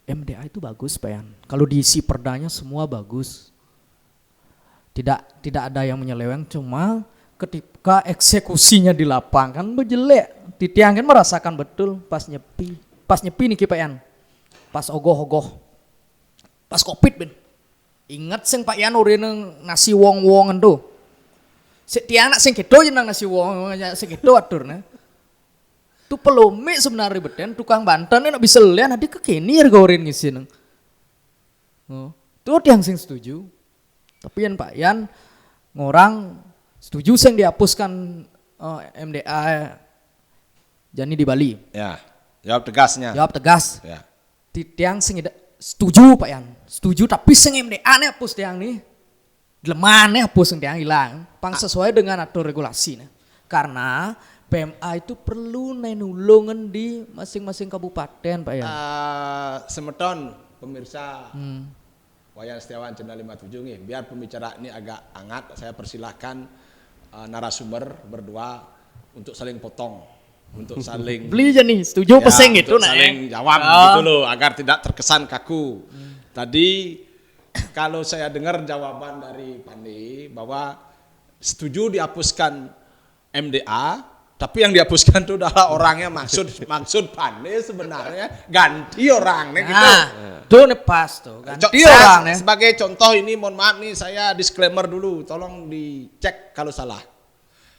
MDA itu bagus Pak Yan. Kalau diisi perdanya semua bagus. Tidak ada yang menyeleweng, cuma ketika eksekusinya di lapangan jelek. Titiang kan merasakan betul pas nyepi. Pas nyepi nih Pak Yan. Pas ogoh-ogoh. Pas Covid ben. Ingat sing Pak Yan urine nasi wong-wongan tuh. Sik tiang nak sing kedo jeneng nasi wong sing kedo aturna. Tu pelumik sebenarnya beten tukang Banten nak bisa lian nanti kekini harga orin ngisi neng. Oh, tu tiang sing setuju. Tapi yang Pak Yan ngorang setuju sing dihapuskan MDA Jani di Bali. Ya, jawab tegasnya. Jawab tegas. Ya. Tiang sing setuju Pak Yan. Setuju tapi sing MDA nih hapus tiang nih. Lemane hapus yang hilang, pang sesuai dengan atur regulasi. Karena PMA itu perlu nulungan di masing-masing kabupaten Pak Yan. Semeton pemirsa Wayan Setiawan Channel 57 nih, biar pembicara ini agak hangat, saya persilahkan narasumber berdua untuk saling potong, untuk saling beli aja nih, setuju ya, peseng gitu nah saling jawab gitu loh, agar tidak terkesan kaku. Tadi kalau saya dengar jawaban dari Pandi bahwa setuju dihapuskan MDA, tapi yang dihapuskan itu adalah orangnya maksud Pandi sebenarnya ganti orangnya gitu. Itu nih pas tuh ganti orangnya. Sebagai contoh ini mohon maaf nih saya disclaimer dulu, tolong dicek kalau salah.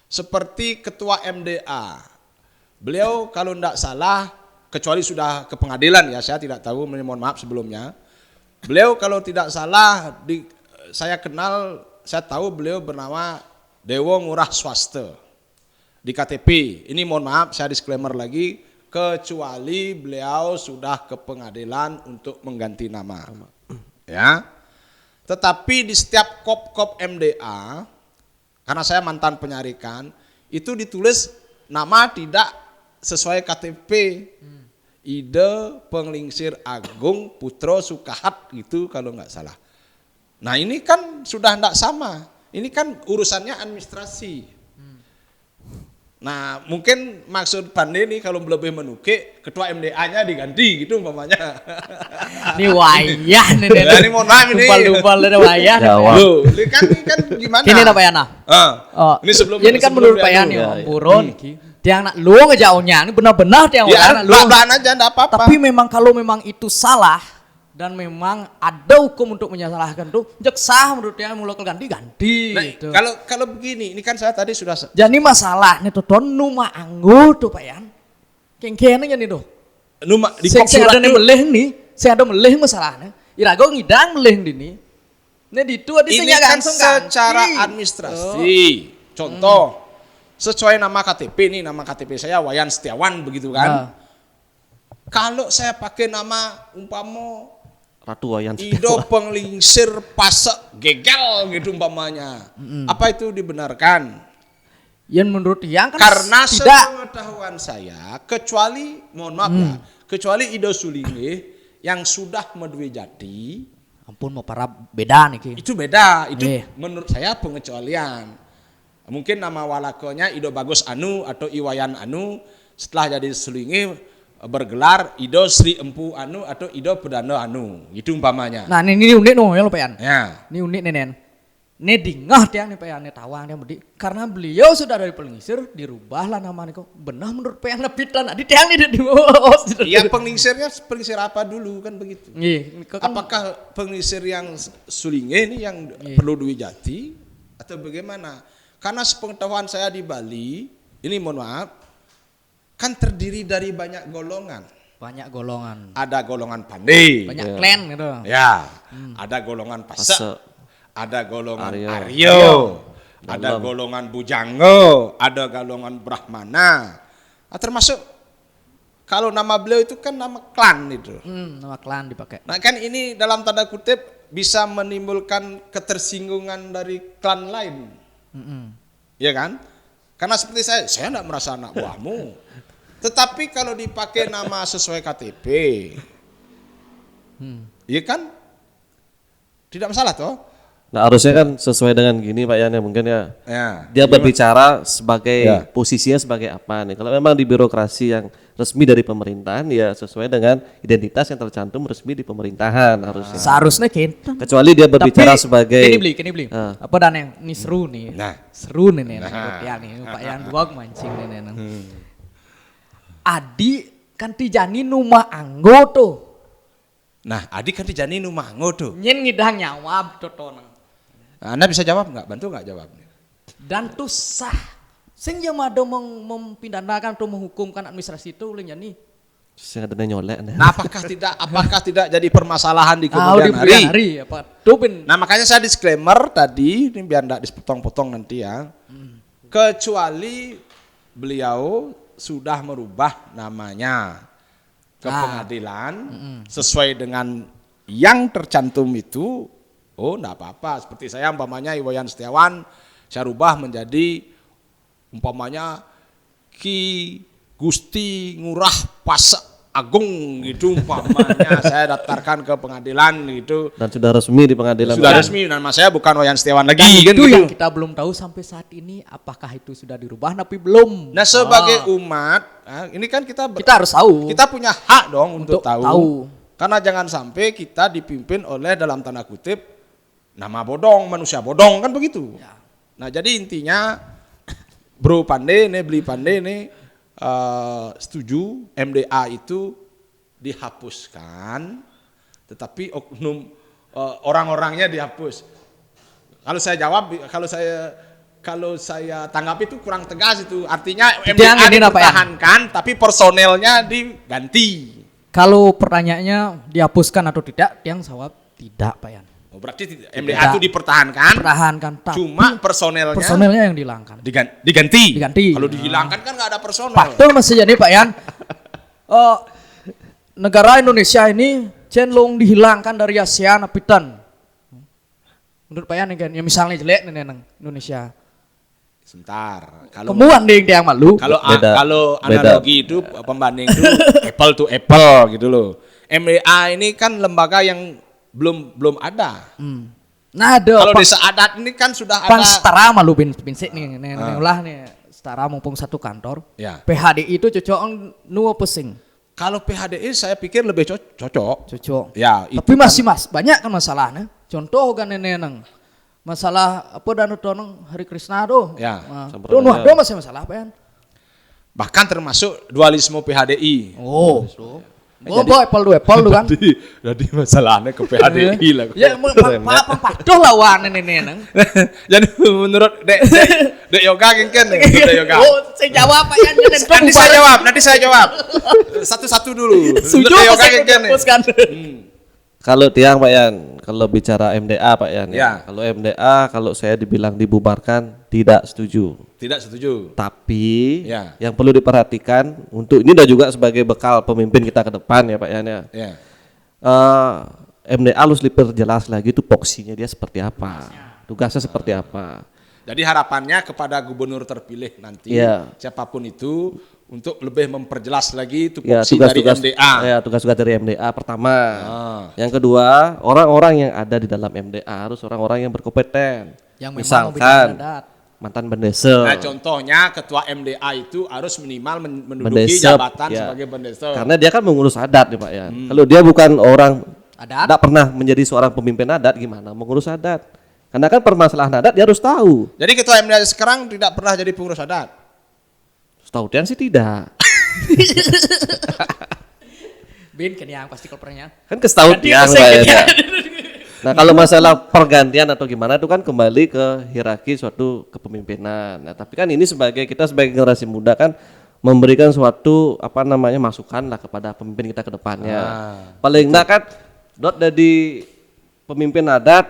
Seperti ketua MDA, beliau kalau tidak salah kecuali sudah ke pengadilan ya saya tidak tahu, mohon maaf sebelumnya. Beliau kalau tidak salah saya kenal, saya tahu beliau bernama Dewo Ngurah Swasta di KTP. Ini mohon maaf saya disclaimer lagi, kecuali beliau sudah ke pengadilan untuk mengganti nama. Ya. Tetapi di setiap kop MDA, karena saya mantan penyarikan, itu ditulis nama tidak sesuai KTP. Ide Penglingsir Agung Putro Sukahat gitu kalau nggak salah. Nah ini kan sudah tidak sama. Ini kan urusannya administrasi. Nah mungkin maksud Pandi ini kalau lebih menukik ketua MDA-nya diganti gitu umpamanya. Ini wayah nih. Ini mohon maaf ini. Lupa ada wayah. Loh, ini kan gimana? Ini apa ya nah? Ini sebelum ini kan menurut Pak Yan ya, buron. Tiang nak lu ngejauhnya, ini benar-benar tiang ya, orang aja enggak apa-apa. Tapi memang kalau memang itu salah dan memang ada hukum untuk menyalarkan tuh, jak sah menurut tiang mulai ganti. Nah, gitu. Kalau begini, ini kan saya tadi sudah. Jadi masalah nih tuh numa anggur tuh Pak Yan. Kengkene nih tuh. Numa di kop surat ada meleh nih, saya ada meleh masalahnya. Irago ngidang meleh ini. Nih di itu ini kan secara administrasi. Contoh. Sesuai nama KTP nih, nama KTP saya Wayan Setiawan begitu kan. Kalau saya pakai nama umpama Ratu Wayan Setiawan, Ido Penglingsir Pasek Gegel gitu umpamanya. Apa itu dibenarkan? Yang menurut yang kan karena tidak. Sepengetahuan saya, kecuali mohon maaf ya, kecuali Ido Sulinge yang sudah medue jati. Ampun mau para beda nih. Itu beda, itu menurut saya pengecualian. Mungkin nama walakonya Ido Bagus Anu atau Iwayan Anu, setelah jadi Sulinge bergelar Ido Sri Empu Anu atau Ido Pedano Anu, gitu umpamanya. Nah ini unik no ya lo Pak Yan. Ya. Ini unik nenen. Ini dingah tiang nih Pak Yan, tawang dia budi. Karena beliau sudah dari Penglingsir, dirubahlah namanya kok. Benar menurut Pak Yan lepitan. Di tiang nih di Iya Penglingsirnya Penglingsir apa dulu kan begitu. Kan, apakah Penglingsir yang Sulinge ini yang perlu duit jati atau bagaimana? Karena sepengetahuan saya di Bali, ini mohon maaf, kan terdiri dari banyak golongan. Banyak golongan. Ada golongan Pandai. Banyak klan gitu. Ya, ada golongan Pasek, ada golongan Aryo, ada golongan Bujanggo, ada golongan Brahmana. Nah, termasuk kalau nama beliau itu kan nama klan itu. Nama klan dipakai. Nah kan ini dalam tanda kutip bisa menimbulkan ketersinggungan dari klan lain. Ya kan? Karena seperti saya enggak merasa anak buahmu. Tetapi kalau dipakai nama sesuai KTP, ya kan? Tidak masalah toh? Nah harusnya kan sesuai dengan gini Pak Yan ya mungkin ya. Ya. Dia berbicara sebagai posisinya sebagai apa nih? Kalau memang di birokrasi yang resmi dari pemerintahan ya sesuai dengan identitas yang tercantum resmi di pemerintahan harusnya. Seharusnya gitu. Kecuali dia berbicara sebagai Kini beli. Apa dan yang ini seru nih. Seru nih Tiang nih. Pak yang buang mancing nih. Adi kan tijani numa anggo tuh. Nah, Adi kan dijani numango tuh. Nyen ngidang nyawab tuh. Anda bisa jawab nggak? Bantu nggak jawabnya? Dan tuh sah. Sing yang ada mempidanakan atau menghukumkan administrasi itu ulin yani. Sing ada nyolek. Nah, apakah tidak jadi permasalahan di kemudian hari? Apa? Tupin. Nah, makanya saya disclaimer tadi, ini biar enggak dipotong-potong nanti ya. Kecuali beliau sudah merubah namanya ke pengadilan sesuai dengan yang tercantum itu, oh enggak apa-apa. Seperti saya umpamanya Iwayan Setiawan, saya rubah menjadi umpamanya Ki Gusti Ngurah Pasak Agung gitu umpamanya saya daftarkan ke pengadilan gitu dan sudah resmi di pengadilan. Sudah resmi, nama saya bukan Wayan Setiawan lagi kan gitu. Yang kita belum tahu sampai saat ini apakah itu sudah dirubah tapi belum. Nah, sebagai umat, ini kan kita harus tahu. Kita punya hak dong untuk tahu. Karena jangan sampai kita dipimpin oleh dalam tanda kutip nama bodong, manusia bodong kan begitu. Ya. Nah, jadi intinya Bro Pandey nih, beli Pandey nih setuju MDA itu dihapuskan, tetapi oknum orang-orangnya dihapus. Kalau saya tanggapi itu kurang tegas itu, artinya MDA dipertahankan, tapi personelnya diganti. Kalau pertanyaannya dihapuskan atau tidak, yang jawab tidak, Pak Yan. Oh, berarti MDA itu dipertahankan, cuma personelnya yang dihilangkan. Diganti. Kalau dihilangkan kan nggak ada personel. Betul masih jadi Pak Yan. Negara Indonesia ini cenderung dihilangkan dari ASEAN apitan. Menurut Pak Yan kan, ya misalnya jelek nih Indonesia. Sebentar. Kemuan deh yang malu. Kalau analogi itu pembanding itu apple to apple gitu loh. MDA ini kan lembaga yang belum ada. Nah, ada. Kalau desa adat ini kan sudah ada. Setara malu binsik nih ulah nih setara mumpung satu kantor. Ya. PHDI itu cocok nu pesing. Kalau PHDI saya pikir lebih cocok. Ya. Tapi masih banyak kan masalahnya. Contoh kan neneng masalah apa dan tonong Hari Krishna tuh. Ya. Ada masih masalah apa ya? Bahkan termasuk dualisme PHDI. Oh. Apple lu kan. Jadi masalahnya ke PHDI lah. Ya apa padoh lawan neneng. Jadi menurut Dek Yoga kan Dek Yoga. Oh, saya jawab Pak Yan. Nanti saya jawab. Satu-satu dulu. Dek Yoga kan. Kalau Tiang Pak Yan, kalau bicara MDA Pak Yan ya. Kalau MDA kalau saya dibilang dibubarkan tidak setuju. Tidak setuju. Tapi yang perlu diperhatikan untuk ini udah juga sebagai bekal pemimpin kita ke depan ya Pak Yan ya. MDA harus diperjelas lagi itu poksinya dia seperti apa, tugasnya seperti apa. Jadi harapannya kepada gubernur terpilih nanti siapapun itu untuk lebih memperjelas lagi tupoksi dari MDA. Ya, tugas-tugas dari MDA pertama. Yang kedua, orang-orang yang ada di dalam MDA harus orang-orang yang berkompeten. Yang misalkan mantan Bendesel. Nah, contohnya ketua MDA itu harus minimal menduduki jabatan sebagai Bendesel. Karena dia kan mengurus adat nih Pak ya. Kalau dia bukan orang adat, tidak pernah menjadi seorang pemimpin adat, gimana mengurus adat? Karena kan permasalahan adat dia harus tahu. Jadi ketua MDA sekarang tidak pernah jadi pengurus adat. Setahu Tian sih tidak. Bin kan yang pasti kalau pertanyaan. Kan kesetahu Tian ya. Nah kalau masalah pergantian atau gimana itu kan kembali ke hierarki suatu kepemimpinan. Nah tapi kan ini kita sebagai generasi muda kan memberikan suatu masukan lah kepada pemimpin kita ke depannya. Paling enggak kan dari pemimpin adat,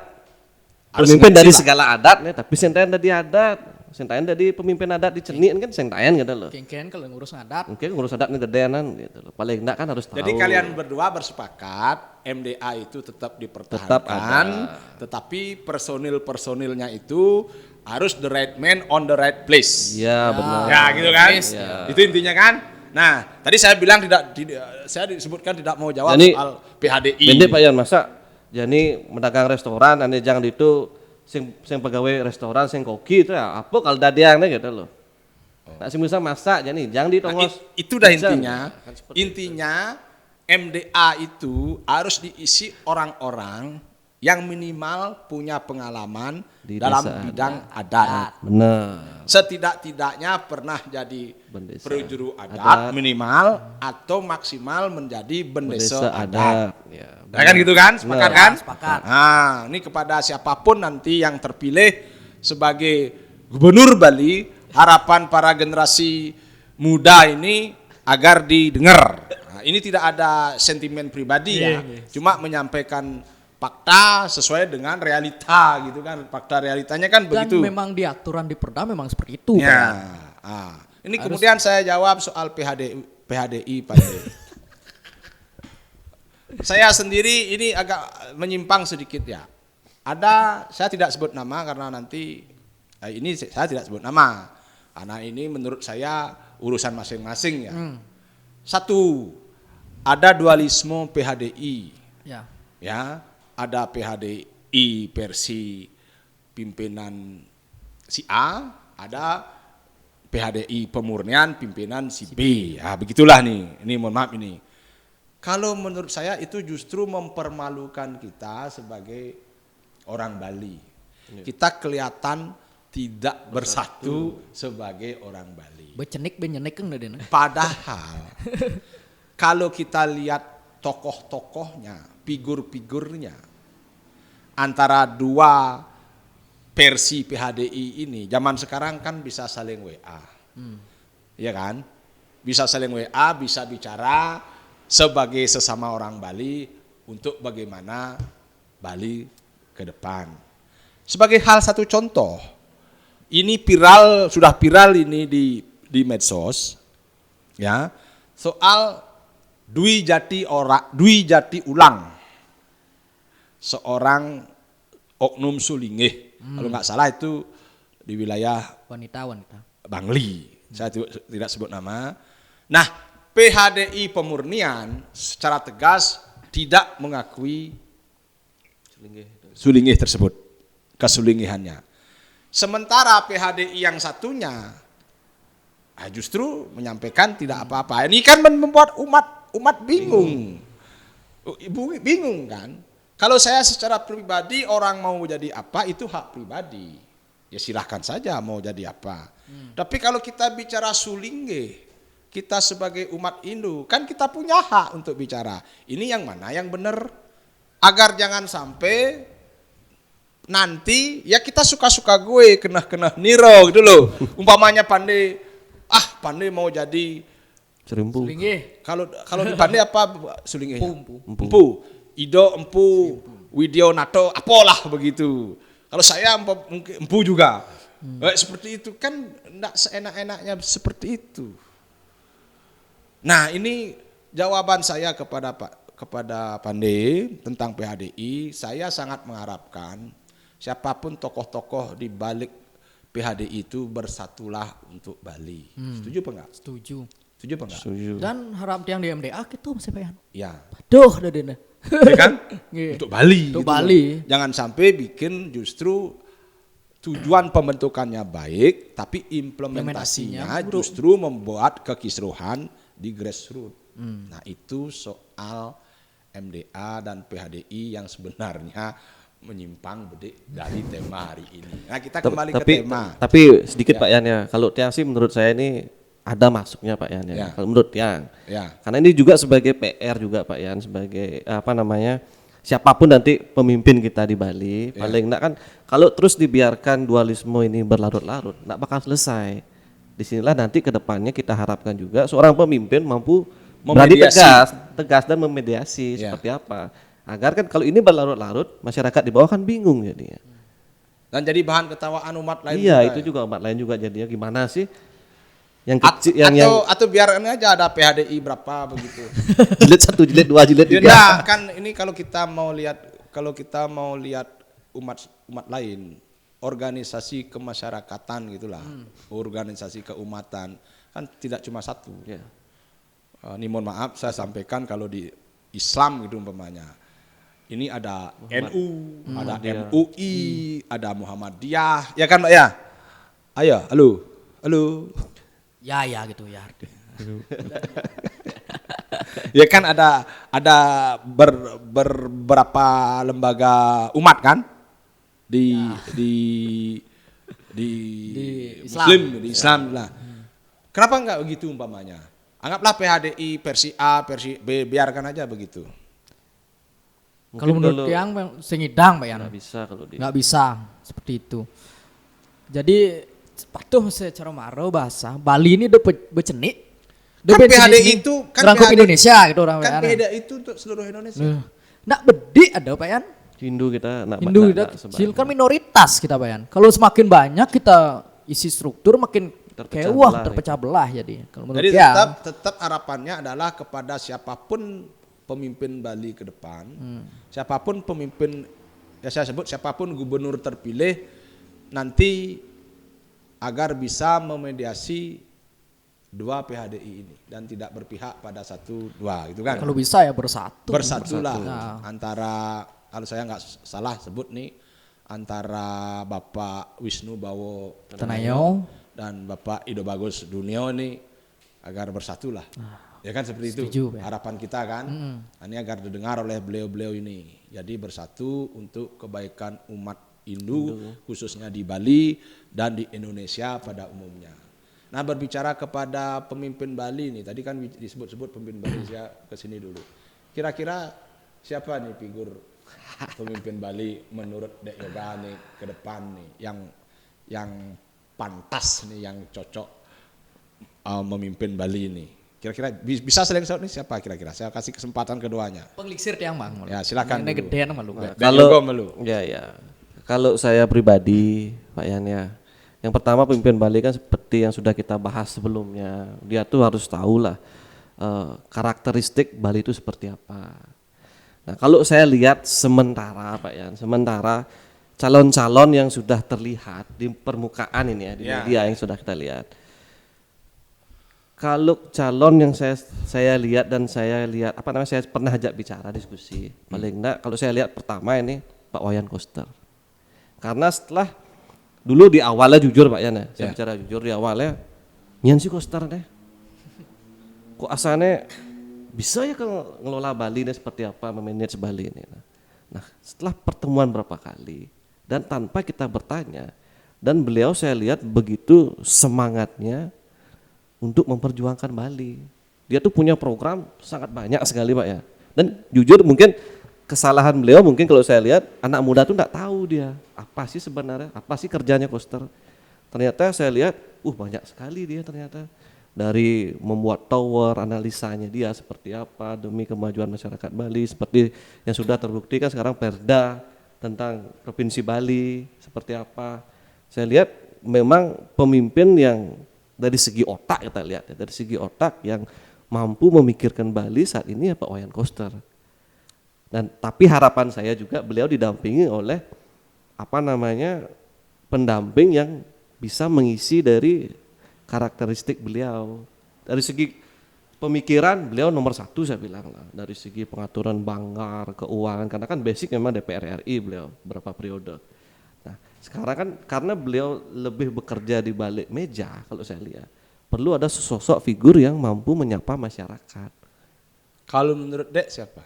pemimpin dari segala adat nih, tapi sentayan dari adat. Sentayan dari pemimpin adat diceniin kan sentayan gitu loh. Kengken kalau ngurus adat. Mungkin ngurus adat nih gedeanan gitu loh. Paling enggak kan harus tahu. Jadi kalian berdua bersepakat MDA itu tetap dipertahankan, tetapi personilnya itu harus the right man on the right place. Iya benar. Ya gitu kan? Ya. Itu intinya kan? Nah, tadi saya bilang saya disebutkan tidak mau jawab soal PHDI. Jadi Pak Yan masa jadi mendagang restoran ane jangan itu sing pegawai restoran sing koki itu ya apa kalau dadiangnya gitu loh. Nak si Musa masak jadi jangan ditongos. Itu dah Bisa. intinya. Intinya MDA itu harus diisi orang-orang yang minimal punya pengalaman Di dalam desa bidang adat. Benar. Setidak-tidaknya pernah jadi Bendesa perujuru adat. adat minimal atau maksimal menjadi bendesa adat. Ya, Ya kan gitu kan? Sepakat Benar. kan? Sepakat. Nah, ini kepada siapapun nanti yang terpilih sebagai Gubernur Bali, harapan para generasi muda ini agar didengar. Nah, ini tidak ada sentimen pribadi ya, cuma menyampaikan fakta sesuai dengan realita gitu kan. Fakta realitanya kan Dan begitu. memang di aturan di Perda memang seperti itu. Ya. Pak. Ini kemudian saya jawab soal PHDI Pak D. Saya sendiri ini agak menyimpang sedikit ya. Saya tidak sebut nama karena nanti ini saya tidak sebut nama. Karena ini menurut saya urusan masing-masing ya. Satu, ada dualisme PHDI. Ya. Ya, ada PHDI versi pimpinan si A, ada PHDI pemurnian pimpinan si B. Ya, begitulah nih. Ini mohon maaf ini. Kalau menurut saya itu justru mempermalukan kita sebagai orang Bali. Kita kelihatan tidak bersatu sebagai orang Bali. Becenik benyenek kan Dena. Padahal kalau kita lihat tokoh-tokohnya, figur-figurnya antara dua versi PHDI ini, zaman sekarang kan bisa saling WA. Iya kan? Bisa saling WA, bisa bicara sebagai sesama orang Bali untuk bagaimana Bali ke depan. Sebagai hal satu contoh, ini sudah viral ini di medsos, ya, soal Dwi Jati Ulang, seorang oknum Sulingeh, kalau nggak salah itu di wilayah Wanita. Bangli, saya tidak sebut nama. Nah, PHDI pemurnian secara tegas tidak mengakui Sulingeh tersebut, kesulingihannya. Sementara PHDI yang satunya justru menyampaikan tidak apa-apa. Ini kan membuat umat bingung. Bingung kan? Kalau saya secara pribadi orang mau jadi apa itu hak pribadi. Ya silahkan saja mau jadi apa. Tapi kalau kita bicara Sulingeh, kita sebagai umat Hindu kan kita punya hak untuk bicara. Ini yang mana yang benar? Agar jangan sampai nanti ya kita suka-suka gue kena niro gitu loh. Umpamanya Pandai mau jadi Cerimpu. kalau di Pandai apa Sulingeh? Empu. Ido empu, Widyo Nato, apalah begitu. Kalau saya mungkin empu juga. Seperti itu kan enggak seenak-enaknya seperti itu. Nah, ini jawaban saya kepada Pandai tentang PHDI. Saya sangat mengharapkan siapapun tokoh-tokoh di balik PHDI itu bersatulah untuk Bali. Setuju apa enggak? Setuju. Setuju apa enggak? Setuju. Dan harap yang di MDA gitu Mas Payan. Ya. Aduh Dena. Ya kan? Iya. Untuk Bali. Untuk gitu Bali. loh. Jangan sampai bikin justru tujuan pembentukannya baik, tapi implementasinya Implementasinya buruk. justru membuat kekisruhan di grassroots. Nah itu soal MDA dan PHDI yang sebenarnya menyimpang bedik dari tema hari ini. Nah kita kembali ke tema. Tapi sedikit Pak Yan ya, kalau Tiang sih menurut saya ini ada masuknya Pak Yan ya. Ya. Kalau menurut Tiang. Ya. Karena ini juga sebagai PR juga Pak Yan, sebagai siapapun nanti pemimpin kita di Bali, paling enggak kan kalau terus dibiarkan dualisme ini berlarut-larut, enggak bakal selesai. Disinilah nanti ke depannya kita harapkan juga seorang pemimpin mampu berani tegas dan memediasi seperti apa. Agar kan kalau ini berlarut-larut, masyarakat di bawah kan bingung jadinya. Dan jadi bahan ketawaan umat lain. Iya, juga itu ya. juga umat lain juga jadinya gimana sih? Yang kecil atau biar ini aja ada PHDI berapa begitu. jilid 1, jilid 2, jilid 3. Nah, kan ini kalau kita mau lihat umat lain, organisasi kemasyarakatan gitulah, organisasi keumatan kan tidak cuma satu. Ya. Ini mohon maaf saya sampaikan kalau di Islam gitu umpamanya. Ini ada NU, ada MUI, ada Muhammadiyah, ya kan Mbak ya? Ayo, halo. Ya gitu ya. Ya kan ada beberapa lembaga umat kan di Islam. Muslim, di Islam lah. Kenapa enggak begitu umpamanya? Anggaplah PHDI versi A, versi B, biarkan aja begitu. Kalau menurut yang sengidang Pak Yan. Nggak bisa kalau dia. Nggak bisa seperti itu. Jadi patuh secara maro bahasa Bali ini udah bercenik. Kan PHDI itu kan rangkup PHDI Indonesia gitu orang kan Pak Yan. PHDI itu untuk seluruh Indonesia. Nggak bedik ada Pak Yan. Hindu kita Hindu kita kecil kan minoritas kita Pak Yan. Kalau semakin banyak kita isi struktur makin terpecah belah jadi. Kalau menurut Jadi Yang, tetap harapannya adalah kepada siapapun pemimpin Bali ke depan, siapapun pemimpin, ya saya sebut siapapun gubernur terpilih nanti agar bisa memediasi dua PHDI ini dan tidak berpihak pada satu dua gitu kan. kalau bisa ya bersatulah Bersatulah antara, kalau saya nggak salah sebut nih, antara Bapak Wisnu Bawo Tenayo dan Bapak Ido Bagus Dunio ini agar bersatulah. Ya kan seperti setuju, itu ya. harapan kita kan. Ini agar didengar oleh beliau-beliau ini. Jadi bersatu untuk kebaikan umat Hindu khususnya di Bali dan di Indonesia pada umumnya. Nah, berbicara kepada pemimpin Bali nih, tadi kan disebut-sebut pemimpin Bali, saya kesini dulu. Kira-kira siapa nih figur pemimpin Bali menurut Dek Yoga nih ke depan nih yang pantas nih, yang cocok memimpin Bali ini? Kira-kira bisa saling nih siapa kira-kira? Saya kasih kesempatan keduanya. pengliksir tiang Bang. Ya, silakan. Ini gedean malu. Ya. Kalau saya pribadi Pak Yan ya, yang pertama pemimpin Bali kan seperti yang sudah kita bahas sebelumnya, dia tuh harus tahu lah karakteristik Bali itu seperti apa. Nah, kalau saya lihat sementara Pak Yan, sementara calon-calon yang sudah terlihat di permukaan ini ya, di media yang sudah kita lihat. Kalau calon yang saya lihat dan saya pernah ajak bicara diskusi, paling enggak kalau saya lihat pertama ini Pak Wayan Koster. Karena setelah dulu di awalnya jujur Pak Yan ya, saya bicara jujur di awalnya, nyan si Koster deh. Kok asalnya bisa ya kalau ngelola Bali ini seperti apa, memanage Bali ini. Nah, setelah pertemuan berapa kali dan tanpa kita bertanya, dan beliau saya lihat begitu semangatnya untuk memperjuangkan Bali. Dia tuh punya program sangat banyak sekali Pak ya. Dan jujur mungkin kesalahan beliau mungkin kalau saya lihat anak muda tuh enggak tahu dia apa sih sebenarnya, apa sih kerjanya Koster. Ternyata saya lihat banyak sekali dia ternyata, dari membuat tower, analisanya dia seperti apa demi kemajuan masyarakat Bali, seperti yang sudah terbukti kan sekarang Perda tentang Provinsi Bali seperti apa. Saya lihat memang pemimpin yang dari segi otak kita lihat ya, dari segi otak yang mampu memikirkan Bali saat ini ya Pak Wayan Koster. Dan tapi harapan saya juga beliau didampingi oleh pendamping yang bisa mengisi dari karakteristik beliau. Dari segi pemikiran beliau nomor 1 saya bilang lah, dari segi pengaturan banggar, keuangan, karena kan basic memang DPR RI beliau berapa periode. Nah, sekarang kan karena beliau lebih bekerja di balik meja, kalau saya lihat perlu ada sosok figur yang mampu menyapa masyarakat. Kalau menurut Dek siapa?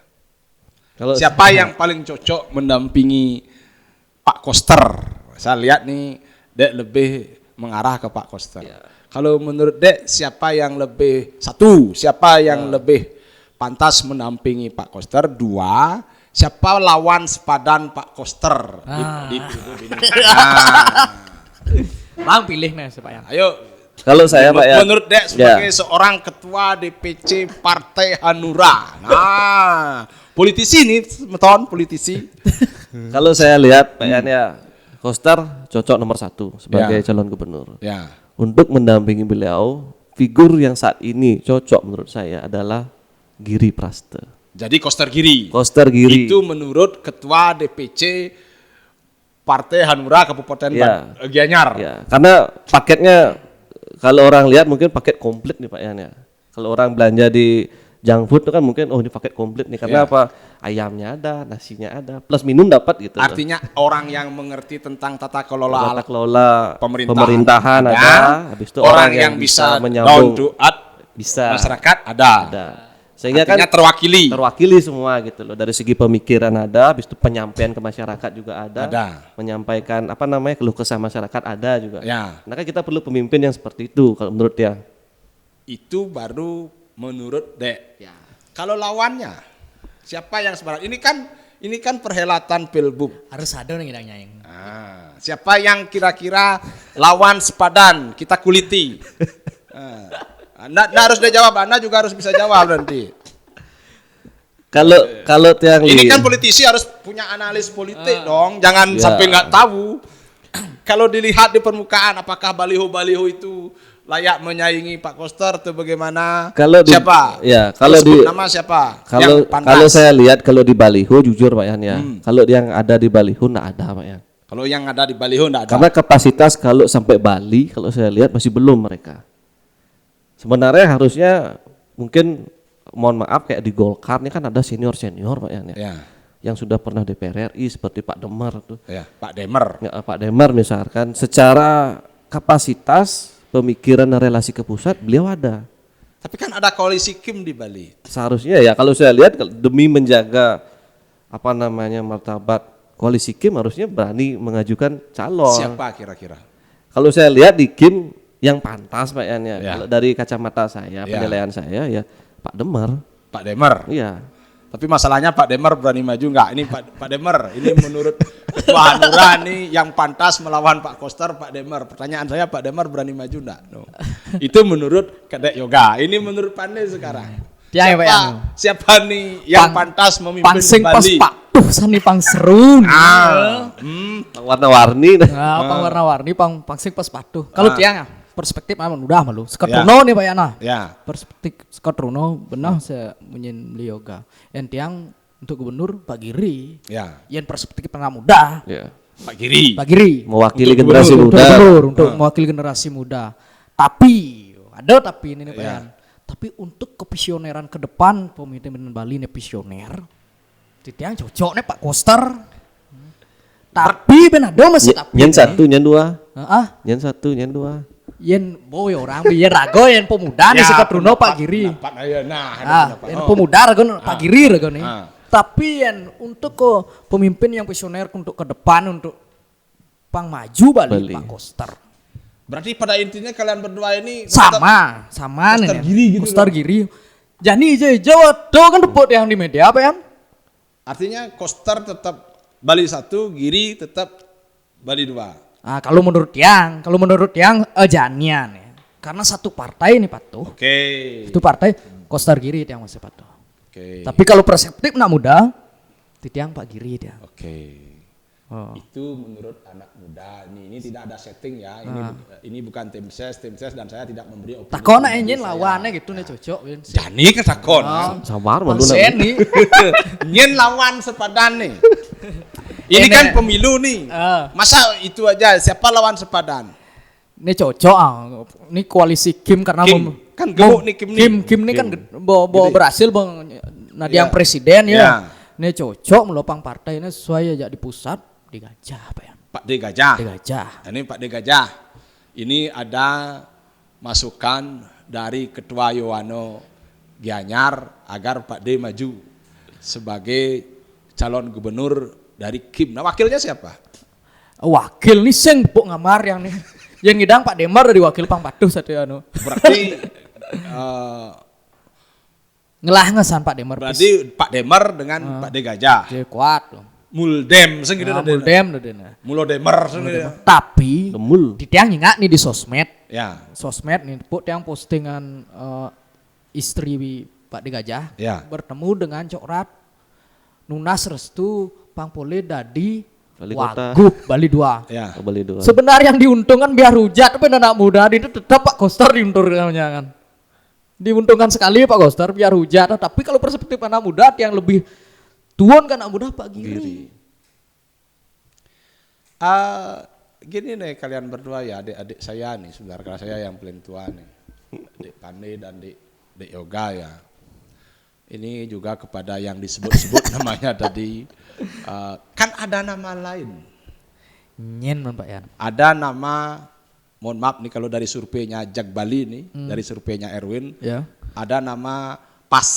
Siapa yang paling cocok mendampingi Pak Koster? Saya lihat nih Dek lebih mengarah ke Pak Koster. Ya. Kalau menurut Dek siapa yang lebih lebih pantas mendampingi Pak Koster? 2, siapa lawan sepadan Pak Koster di pilgub ini? Bang pilih nih supaya. Ayo. Kalau saya Pak ya. Menurut Dek sebagai seorang ketua DPC Partai Hanura. Nah, politisi nih, politisi. Kalau saya lihat Pak Yan ya, Koster cocok nomor 1 sebagai calon gubernur. Ya. Untuk mendampingi beliau, figur yang saat ini cocok menurut saya adalah Giri Praste. Jadi Koster Giri. Itu menurut ketua DPC Partai Hanura Kabupaten Gianyar. Ya, karena paketnya kalau orang lihat mungkin paket komplit nih Pak Yan ya. Kalau orang belanja di junk food itu kan mungkin oh ini paket komplit nih karena apa? Ayamnya ada, nasinya ada, plus minum dapat gitu. Artinya orang yang mengerti tentang tata kelola pemerintahan ada, habis itu orang yang bisa menyambung down to earth bisa masyarakat ada. Sehingga artinya kan terwakili semua gitu loh. Dari segi pemikiran ada, habis itu penyampaian ke masyarakat juga ada. Menyampaikan apa namanya keluh kesah masyarakat ada juga. Ya. Maka kita perlu pemimpin yang seperti itu kalau menurut dia. Itu baru menurut Dek. Ya. Kalau lawannya siapa yang sebenarnya ini kan perhelatan Pilbub. Harus ada nih nyanyi. Siapa yang kira-kira lawan sepadan kita kuliti. Anda harus dia jawab, Anda juga harus bisa jawab nanti. Kalau tiang ini kan politisi harus punya analis politik dong, jangan sampai nggak tahu. Kalau dilihat di permukaan, apakah baliho-baliho itu layak menyaingi Pak Koster atau bagaimana? Siapa? Ya, kalau di nama siapa? Kalau saya lihat kalau di baliho jujur Pak Yan ya. Kalau yang ada di baliho enggak ada Pak Yan. Kalau yang ada di baliho enggak ada. Karena kapasitas kalau sampai Bali kalau saya lihat masih belum mereka. Sebenarnya harusnya mungkin mohon maaf kayak di Golkar ini kan ada senior Pak Yan ya. Yang sudah pernah DPR RI seperti Pak Demar tuh. Ya, Pak Demar. Ya, Pak Demar misalkan secara kapasitas pemikiran dan relasi ke pusat beliau ada. Tapi kan ada koalisi Kim di Bali. Seharusnya ya kalau saya lihat demi menjaga apa namanya martabat koalisi Kim harusnya berani mengajukan calon. Siapa kira-kira? Kalau saya lihat di Kim yang pantas Pak Yan ya. Kalau dari kacamata saya, penilaian saya ya Pak Demar. Pak Demar. Iya. Tapi masalahnya Pak Demar berani maju enggak? Ini Pak Demar, ini menurut Ketua Hanura nih yang pantas melawan Pak Koster Pak Demar. Pertanyaan saya Pak Demar berani maju enggak? No. Itu menurut Kadek Yoga. Ini menurut Pandai sekarang. Siapa nih yang pantas memimpin Pangsing Bali? Pas Pak sani pang seru. Pang warna-warni. Pang warna-warni pangsing pas patuh. Kalau tiang perspektif aman udah malu. Sekatruno nih Pak Yana. Ya. Perspektif Sekatruno benar saya menyen yoga. Yang tiang untuk gubernur Pak Giri. Ya. Yang perspektif anak muda. Ya. Pak Giri. Mewakili generasi muda. Untuk mewakili generasi muda. Tapi ada tapi ini Pak Yan. Tapi untuk kepisioneran ke depan pemimpinan Bali nih visioner. Tiang cocok nih Pak Koster. Tapi benar masih tapi. Yang satu, yang dua. Yang satu, yang dua. Yen boy orang biar rago yen pemuda nih Sekatruno Pak Giri. Yen pemuda rago Pak Giri rago nih. Tapi yen untuk ke pemimpin yang visioner untuk ke depan untuk pang maju Bali. Pak Koster. Berarti pada intinya kalian berdua ini sama Koster nih. Giri gitu. Koster Giri. Jadi Jawa tuh kan depot yang di media apa ya? Artinya Koster tetap Bali 1, Giri tetap Bali 2. Kalau menurut yang janian ya. Karena satu partai ini patuh. Itu partai Koster Giri yang masih patuh. Tapi kalau perseptif anak muda, titiang Pak Giri dia. Itu menurut anak muda. Ini tidak ada setting ya. Ini bukan tim ses dan saya tidak memberi opini. Takon enyen lawannya gitu nih cocok. Jani ke takon. Sabar malu nih. Nyen lawan sepadan nih. Ini kan pemilu nih. Masa itu aja siapa lawan sepadan? Ini cocok Ini koalisi Kim karena kan gemuk nih Kim nih. Kim ini kan berhasil yang presiden ya. Ini cocok melopang partai ini sesuai aja di pusat di Gajah Pak ya. Pak D Gajah. Ini Pak D Gajah. Ini ada masukan dari Ketua Yohano Gianyar agar Pak D maju sebagai calon gubernur dari Kim. Nah wakilnya siapa? Wakil nih sing pok ngamar yang nih. Yang ngidang Pak Demar dari wakil Pang Patuh satu anu. Berarti ngelah ngesan Pak Demar. Berarti Pak Demar dengan Pak D Gajah. Dia kuat loh. Muldem sing gitu Mulodemer sing gitu. Tapi di tiang ingat nih di sosmed. Ya. Sosmed nih pok tiang postingan istri Pak D Gajah bertemu dengan Cokrat Nunas Restu Pang Pole Dadi Wagub Bali 2. Ya, Bali 2. Sebenarnya yang diuntungkan biar hujat tapi anak muda itu tetap Pak Koster diuntungkan kan. Diuntungkan sekali Pak Koster biar hujat, tapi kalau perspektif anak muda yang lebih tuan kan anak muda Pak Giri. Gini nih kalian berdua ya, adik-adik saya nih, saudara saya yang paling tua nih. Adik Pandai dan adik Yoga ya. ini juga kepada yang disebut-sebut namanya tadi, kan ada nama lain. Nyen Pak Yan. Ada nama, mohon maaf nih kalau dari surveinya Jag Bali nih, dari surveinya Erwin, Ya. ada nama PAS,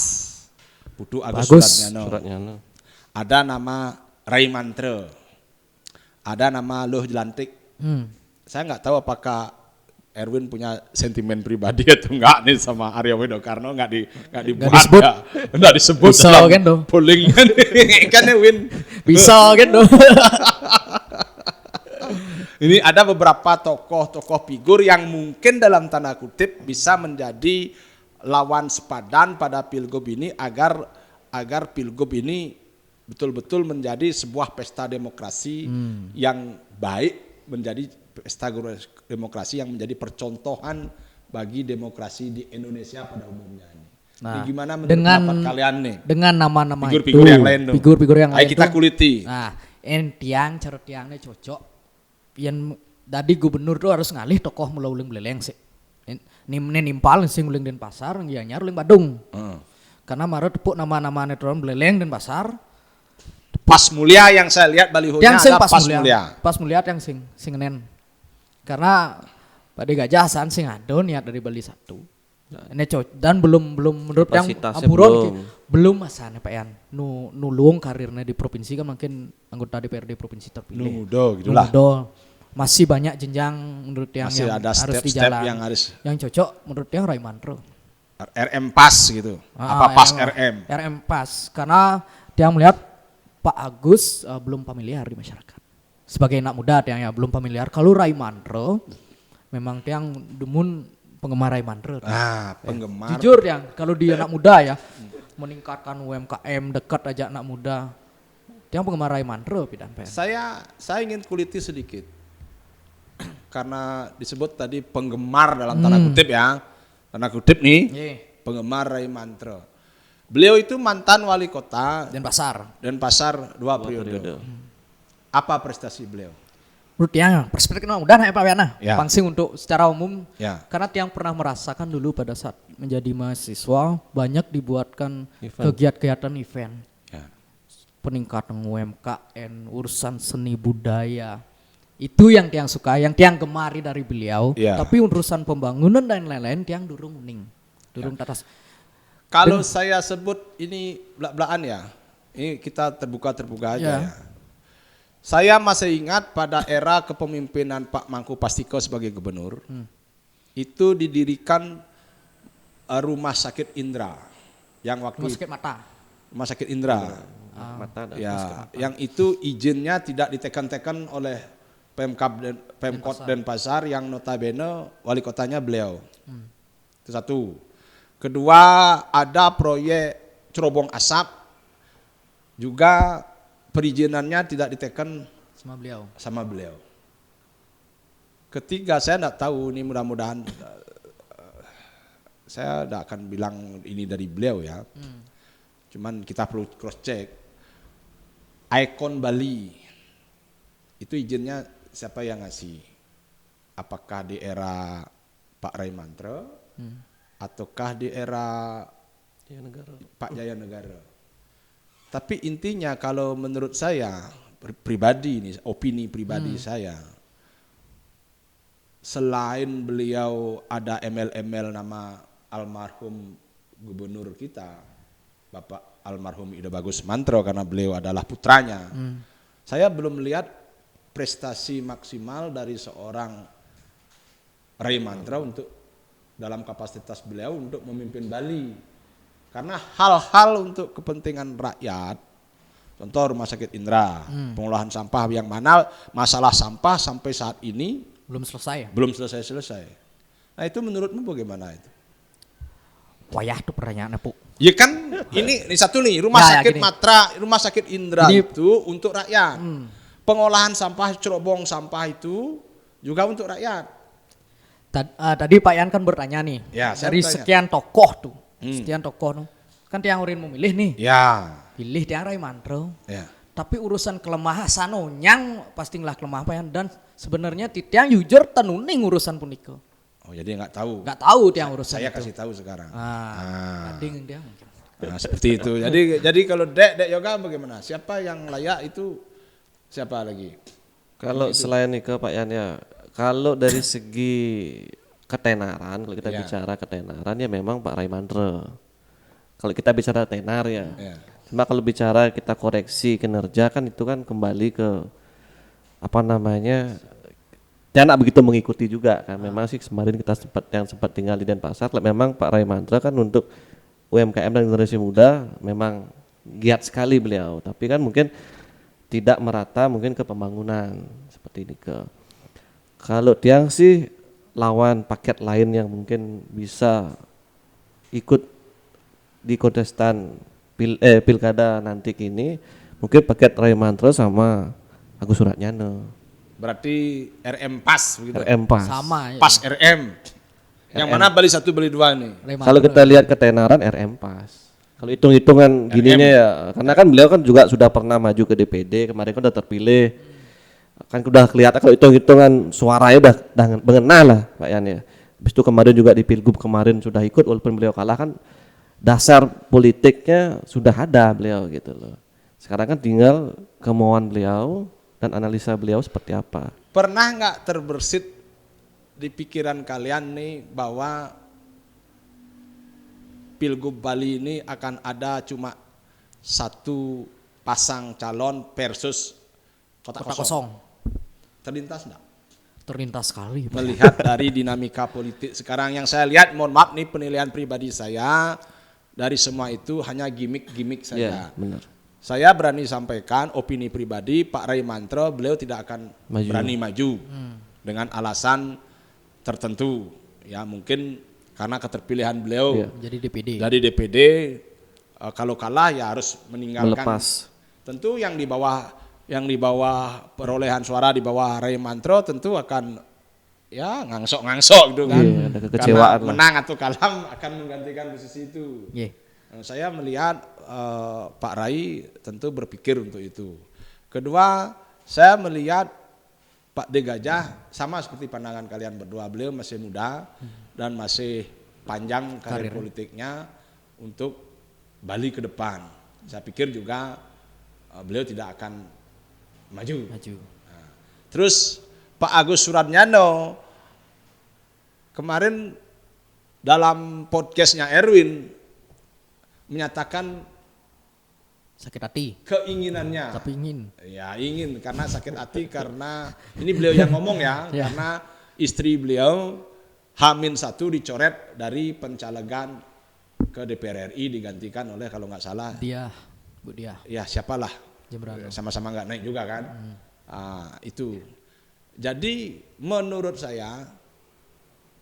Putu Agus Bagus. Suratnyano. Ada nama Rai Mantra, ada nama Luh Jelantik. Saya nggak tahu apakah Erwin punya sentimen pribadi atau enggak nih sama Arya Wino Karno, nggak dibuat, disebut. nggak disebut Bisa dalam kan dong. pollingnya nih. Kan Erwin. Bisa gitu. Ini ada beberapa tokoh-tokoh figur yang mungkin dalam tanda kutip bisa menjadi lawan sepadan pada pilgub ini agar pilgub ini betul-betul menjadi sebuah pesta demokrasi yang baik, menjadi pesta demokrasi yang menjadi percontohan bagi demokrasi di Indonesia pada umumnya ini. Nah, Ini gimana menurut dengan pendapat kalian nih? Dengan nama-nama Figur-figur itu, yang lain dong. figur-figur yang Ayo lain kita tuh. kuliti. Nah, cara tiangnya cocok. Yang tadi gubernur tuh harus ngalih tokoh mula uling beleleng sih. Ini nimpal sing uling Denpasar, ngianyar uling Badung. Karena marah tepuk nama-nama netron beleleng Denpasar. Pas Mulia yang saya lihat balihonya Yang sing ada Pas Mulia. Pas Mulia yang sing nen. Karena Pak De Gajah Hasan sing ada niat dari Bali 1. Ini dan belum menurut yang Kapasitasnya aburon belum masanya Pak Yan. Nulung karirnya di provinsi kan mungkin anggota DPRD provinsi terpilih. Mudo gitulah. Masih banyak jenjang menurut yang Masih ada harus step-step dijalan. yang Cocok menurut yang Rai Mantro. RM Pas gitu. Apa Pas RM? RM Pas karena dia melihat Pak Agus belum familiar di masyarakat. Sebagai anak muda yang belum familiar. Kalau Rai Mantro memang yang demun penggemar Rai Mantro. Penggemar. Jujur yang kalau dia anak muda ya meningkatkan UMKM dekat aja anak muda. Yang penggemar Rai Mantro pidan pen. Saya ingin kuliti sedikit. Karena disebut tadi penggemar dalam tanda kutip ya. Tanda kutip nih. Penggemar Rai Mantro. Beliau itu mantan wali kota Denpasar. Denpasar 2 periode. Apa prestasi beliau? Menurut yang perspektif mudah ya Pak Yana. Ya. Pangsing untuk secara umum. Ya. Karena Tiang pernah merasakan dulu pada saat menjadi mahasiswa banyak dibuatkan Event. kegiatan event. Ya. Peningkatan UMKM, urusan seni budaya. Itu yang Tiang suka, yang Tiang gemari dari beliau. Ya. Tapi urusan pembangunan dan lain-lain Tiang durung uning. Durung tatas. Kalau saya sebut ini belak-belakan ya. Ini kita terbuka aja ya. Saya masih ingat pada era kepemimpinan Pak Mangku Pastiko sebagai gubernur, itu didirikan Rumah Sakit Indra, yang waktu Rumah sakit mata. Rumah Sakit Indra, Mata dan ya, yang itu izinnya tidak ditekan-tekan oleh Pemkot Denpasar yang notabene wali kotanya beliau. Itu satu. Kedua, ada proyek cerobong asap, juga perizinannya tidak ditekan sama beliau. Ketiga, saya tidak tahu, ini mudah-mudahan saya tidak akan bilang ini dari beliau ya. Cuman kita perlu cross check. Ikon Bali itu izinnya siapa yang ngasih? Apakah di era Pak Rai Mantro ataukah di era Pak Jaya Negara? Tapi intinya kalau menurut saya pribadi ini, opini pribadi saya, selain beliau ada ML nama almarhum gubernur kita, Bapak almarhum Ida Bagus Mantro karena beliau adalah putranya, saya belum melihat prestasi maksimal dari seorang Rai Mantro untuk dalam kapasitas beliau untuk memimpin Bali. Karena hal-hal untuk kepentingan rakyat, contoh Rumah Sakit Indra, pengolahan sampah yang mana masalah sampah sampai saat ini Belum selesai. belum selesai. Nah itu menurutmu bagaimana itu? Wayah tuh pertanyaannya Pu. Ya kan ini satu nih, Rumah Sakit Matra, Rumah Sakit Indra itu untuk rakyat. Pengolahan sampah, cerobong sampah itu juga untuk rakyat. Tadi Pak Yan kan bertanya nih, Ya, saya dari bertanya. sekian tokoh tuh, sekian tokoh tuh, kan Tiang Urin memilih nih, Ya. pilih Tiang Rai Mantro. Ya. Tapi urusan kelemahan nyang pastilah kelemah Pak Yan, dan sebenarnya Tiang jujur tenuning urusan punika. Oh jadi nggak tahu. Nggak tahu Tiang urusan Saya itu. kasih tahu sekarang. Tadi dia mungkin. Nah, seperti itu. Jadi kalau Dek Yoga bagaimana? Siapa yang layak itu? Siapa lagi? Kalau selain Nike Pak Yan ya, kalau dari segi ketenaran, kalau kita Iya. bicara ketenaran ya memang Pak Raimandre. Kalau kita bicara tenar ya. Ya. Cuma kalau bicara kita koreksi kinerja kan itu kan kembali ke apa namanya, dia nak begitu mengikuti juga kan. Memang sih kemarin kita sempat tinggal di Denpasar, memang Pak Raimandre kan untuk UMKM dan generasi muda memang giat sekali beliau. Tapi kan mungkin tidak merata mungkin ke pembangunan seperti ini ke. Kalau Tiang sih lawan paket lain yang mungkin bisa ikut di kontestan pilkada nanti kini mungkin paket Raimandre sama Agus Suratnyana. Berarti RM pas begitu. RM pas. Sama ya. Pas RM. Yang mana beli 1 beli 2 nih? Raimandre. Kalau kita lihat ketenaran RM pas. Kalau hitung-hitungan gininya ya, karena kan beliau kan juga sudah pernah maju ke DPD, kemarin kan udah terpilih. Kan udah kelihatan kalau hitung-hitungan suaranya udah mengenal lah Pak Yan ya. Habis itu kemarin juga di Pilgub kemarin sudah ikut walaupun beliau kalah kan dasar politiknya sudah ada beliau gitu loh. Sekarang kan tinggal kemauan beliau dan analisa beliau seperti apa. Pernah nggak terbersit di pikiran kalian nih bahwa Pilgub Bali ini akan ada cuma satu pasang calon versus kota kosong? Terlintas enggak? Terlintas sekali. Pak. Melihat dari dinamika politik sekarang yang saya lihat, mohon maaf nih penilaian pribadi saya, dari semua itu hanya gimmick-gimmick saja. Iya, benar. Saya berani sampaikan opini pribadi Pak Raimandre, beliau tidak akan berani maju dengan alasan tertentu. Ya mungkin karena keterpilihan beliau Jadi DPD. dari DPD, kalau kalah ya harus meninggalkan. Melepas. Tentu yang di bawah perolehan suara di bawah Raimandre tentu akan ya ngangsok gitu kan. Iya, ada kekecewaan Karena lah. menang atau kalah akan menggantikan posisi itu. Iya. Saya melihat Pak Rai tentu berpikir untuk itu. Kedua, saya melihat Pak De Gajah sama seperti pandangan kalian berdua, beliau masih muda dan masih panjang karir politiknya untuk Bali ke depan. Saya pikir juga beliau tidak akan maju. Nah, terus Pak Agus Suratnyana kemarin dalam podcastnya Erwin menyatakan Sakit hati. keinginannya. Tapi ingin. Ya ingin karena sakit hati karena ini beliau yang ngomong ya, Ya. karena istri beliau H-1 dicoret dari pencalegan ke DPR RI digantikan oleh kalau nggak salah Bu Dia. ya siapalah Jembrano. sama-sama nggak naik juga kan. Itu jadi menurut saya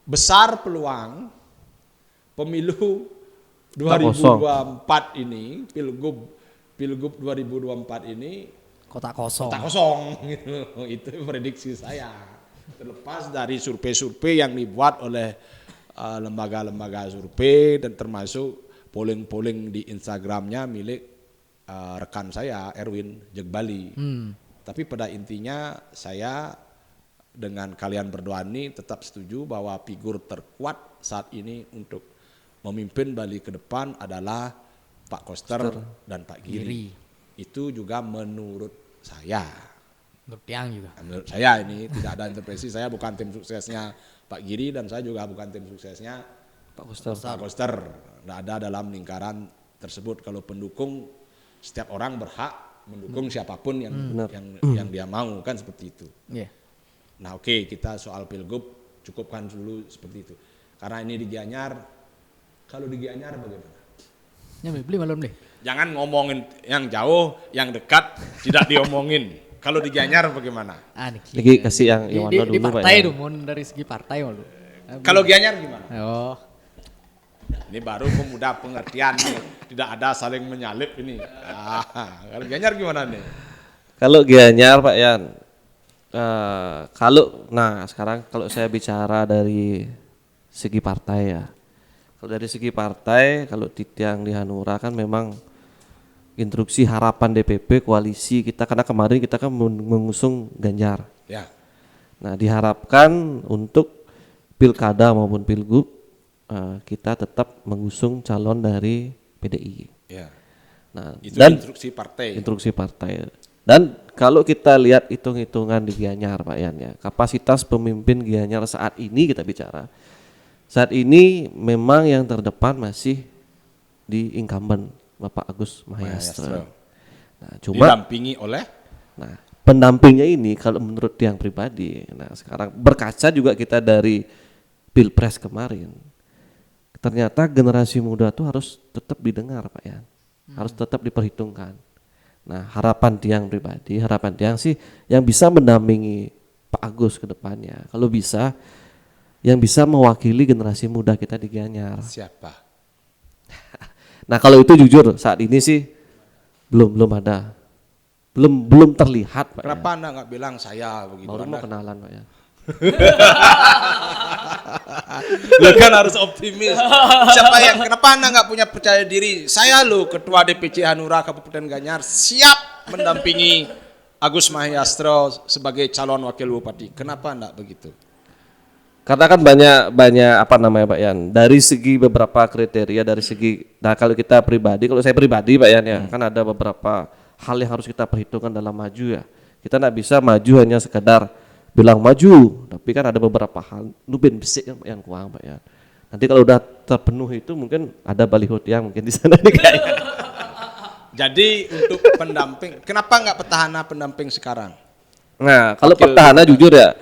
besar peluang pemilu 2024 ini Pilgub 2024 ini Kota kosong. tak kosong gitu. Itu prediksi saya. Terlepas dari survei-survei yang dibuat oleh lembaga-lembaga survei dan termasuk polling-polling di Instagramnya milik rekan saya Erwin Jegbali. Tapi pada intinya saya dengan kalian berdua ini tetap setuju bahwa figur terkuat saat ini untuk memimpin Bali ke depan adalah Pak Koster dan Pak Giri. Itu juga menurut saya. Menurut Tiang juga. Menurut saya ini tidak ada intervensi, saya bukan tim suksesnya Pak Giri dan saya juga bukan tim suksesnya Pak Koster. Pak Koster. Tidak ada dalam lingkaran tersebut. Kalau pendukung, setiap orang berhak mendukung siapapun yang dia mau, kan seperti itu. Iya. Nah oke, kita soal Pilgub cukupkan dulu seperti itu. Karena ini di Gianyar, kalau di Gianyar bagaimana? Ya beli malam deh. Jangan ngomongin yang jauh, yang dekat tidak diomongin. Kalau di Gianyar bagaimana? Lagi kasih yang di Iwano dulu Pak partai ya. tuh, mau dari segi partai malu. Kalau Gianyar gimana? Oh, Ini baru pemuda pengertian nih. Tidak ada saling menyalip ini. Kalau Gianyar gimana nih? Kalau Gianyar Pak Yan, sekarang kalau saya bicara dari segi partai ya. Kalau dari segi partai, kalau Titiang di Hanura kan memang instruksi harapan DPP koalisi kita, karena kemarin kita kan mengusung Ganjar. Ya. Nah diharapkan untuk pilkada maupun pilgub kita tetap mengusung calon dari PDI. Ya. Nah, Itu dan instruksi partai. Dan kalau kita lihat hitung-hitungan di Gianyar Pak Yan ya, kapasitas pemimpin Gianyar saat ini kita bicara. Saat ini memang yang terdepan masih di incumbent Bapak Agus Mahayastra. Nah, cuma didampingi oleh pendampingnya ini kalau menurut yang pribadi. Nah, sekarang berkaca juga kita dari Pilpres kemarin. Ternyata generasi muda tuh harus tetap didengar Pak Yan. Harus tetap diperhitungkan. Nah, harapan Tiang pribadi, harapan Tiang sih yang bisa mendampingi Pak Agus ke depannya. Kalau bisa yang bisa mewakili generasi muda kita di Gianyar. Siapa? Nah, kalau itu jujur saat ini sih belum ada. Belum terlihat Pak. Kenapa Anda nggak bilang saya begitu? Baru mau kenalan Pak ya. Lu kan harus optimis. Kenapa Anda nggak punya percaya diri? Saya lo Ketua DPC Hanura Kabupaten Gianyar siap mendampingi Agus Mahayastra sebagai calon wakil bupati. Kenapa enggak begitu? Karena kan banyak apa namanya Pak Yan, dari segi beberapa kriteria, dari segi, nah kalau kita pribadi, kalau saya pribadi Pak Yan ya, kan ada beberapa hal yang harus kita perhitungkan dalam maju ya. Kita nggak bisa maju hanya sekedar bilang maju, tapi kan ada beberapa hal, nubin bisik yang kurang Pak Yan. Nanti kalau udah terpenuhi itu mungkin ada baliho Tiang mungkin di sana nih kayaknya. Jadi untuk pendamping, kenapa nggak petahana pendamping sekarang? Nah kalau Wakil petahana jujur ya,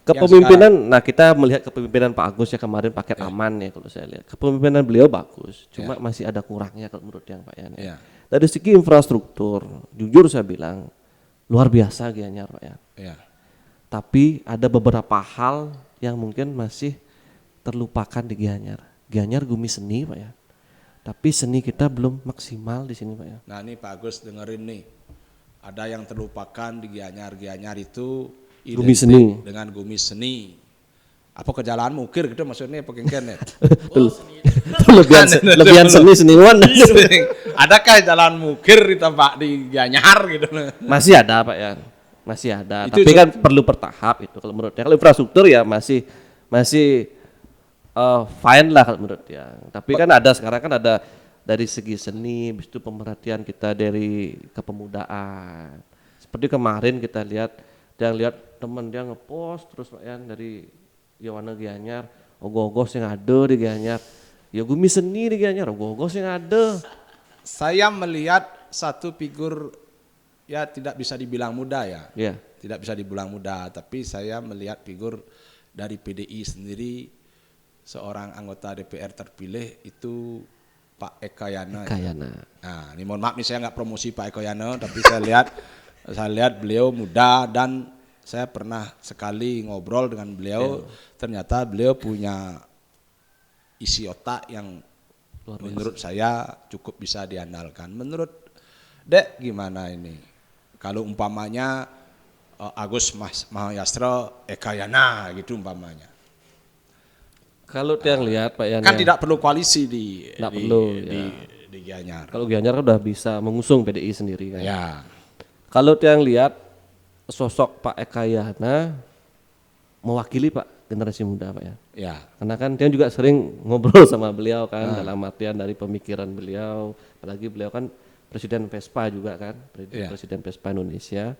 Yang kepemimpinan, nah kita melihat kepemimpinan Pak Agus ya kemarin paket aman ya kalau saya lihat. Kepemimpinan beliau bagus, cuma masih ada kurangnya kalau menurut yang Pak Yan. Ya. Dari segi infrastruktur, jujur saya bilang luar biasa Gianyar Pak Yan. Ya. Tapi ada beberapa hal yang mungkin masih terlupakan di Gianyar. Gianyar Gumi seni Pak Yan. Tapi seni kita belum maksimal di sini Pak Yan. Nah ini Pak Agus dengerin nih, ada yang terlupakan di Gianyar. Gianyar itu Gumi seni. Dengan Gumi seni. Apa ke jalan mukir gitu maksudnya apa kengken ya? Lebihan seni seniwan. Adakah jalan mukir di tempat di Gianyar gitu? Masih ada Pak Yan. Masih ada. Itu Tapi kan perlu bertahap itu kalau menurutnya. Kalau infrastruktur ya masih fine lah kalau menurut dia. Tapi kan ada sekarang kan ada dari segi seni, habis itu pemerhatian kita dari kepemudaan. Seperti kemarin kita lihat teman dia ngepost terus Pak Yan dari Yawana Gianyar, ogoh-ogoh sing ada di Gianyar. Ya Gumi seni di Gianyar, ogoh-ogoh sing ada. Saya melihat satu figur ya tidak bisa dibilang muda ya. Iya. Tidak bisa dibilang muda, tapi saya melihat figur dari PDI sendiri, seorang anggota DPR terpilih itu Pak Eka Yana. Nah, ini mohon maaf nih saya nggak promosi Pak Eka Yana, tapi saya lihat beliau muda dan saya pernah sekali ngobrol dengan beliau. Ternyata beliau punya isi otak yang menurut saya cukup bisa diandalkan. Menurut Dek gimana ini? Kalau umpamanya Agus Mahayastra Eka Yana gitu umpamanya. Kalau yang lihat Pak Yan Kan ya, tidak perlu koalisi di Gianyar. kalau Gianyar kan udah bisa mengusung PDI sendiri kan. Ya. Kalau yang lihat sosok Pak Eka Yana mewakili Pak generasi muda Pak ya. Ya. Karena kan dia juga sering ngobrol sama beliau kan dalam artian dari pemikiran beliau, apalagi beliau kan Presiden Vespa juga kan, Presiden Vespa Indonesia.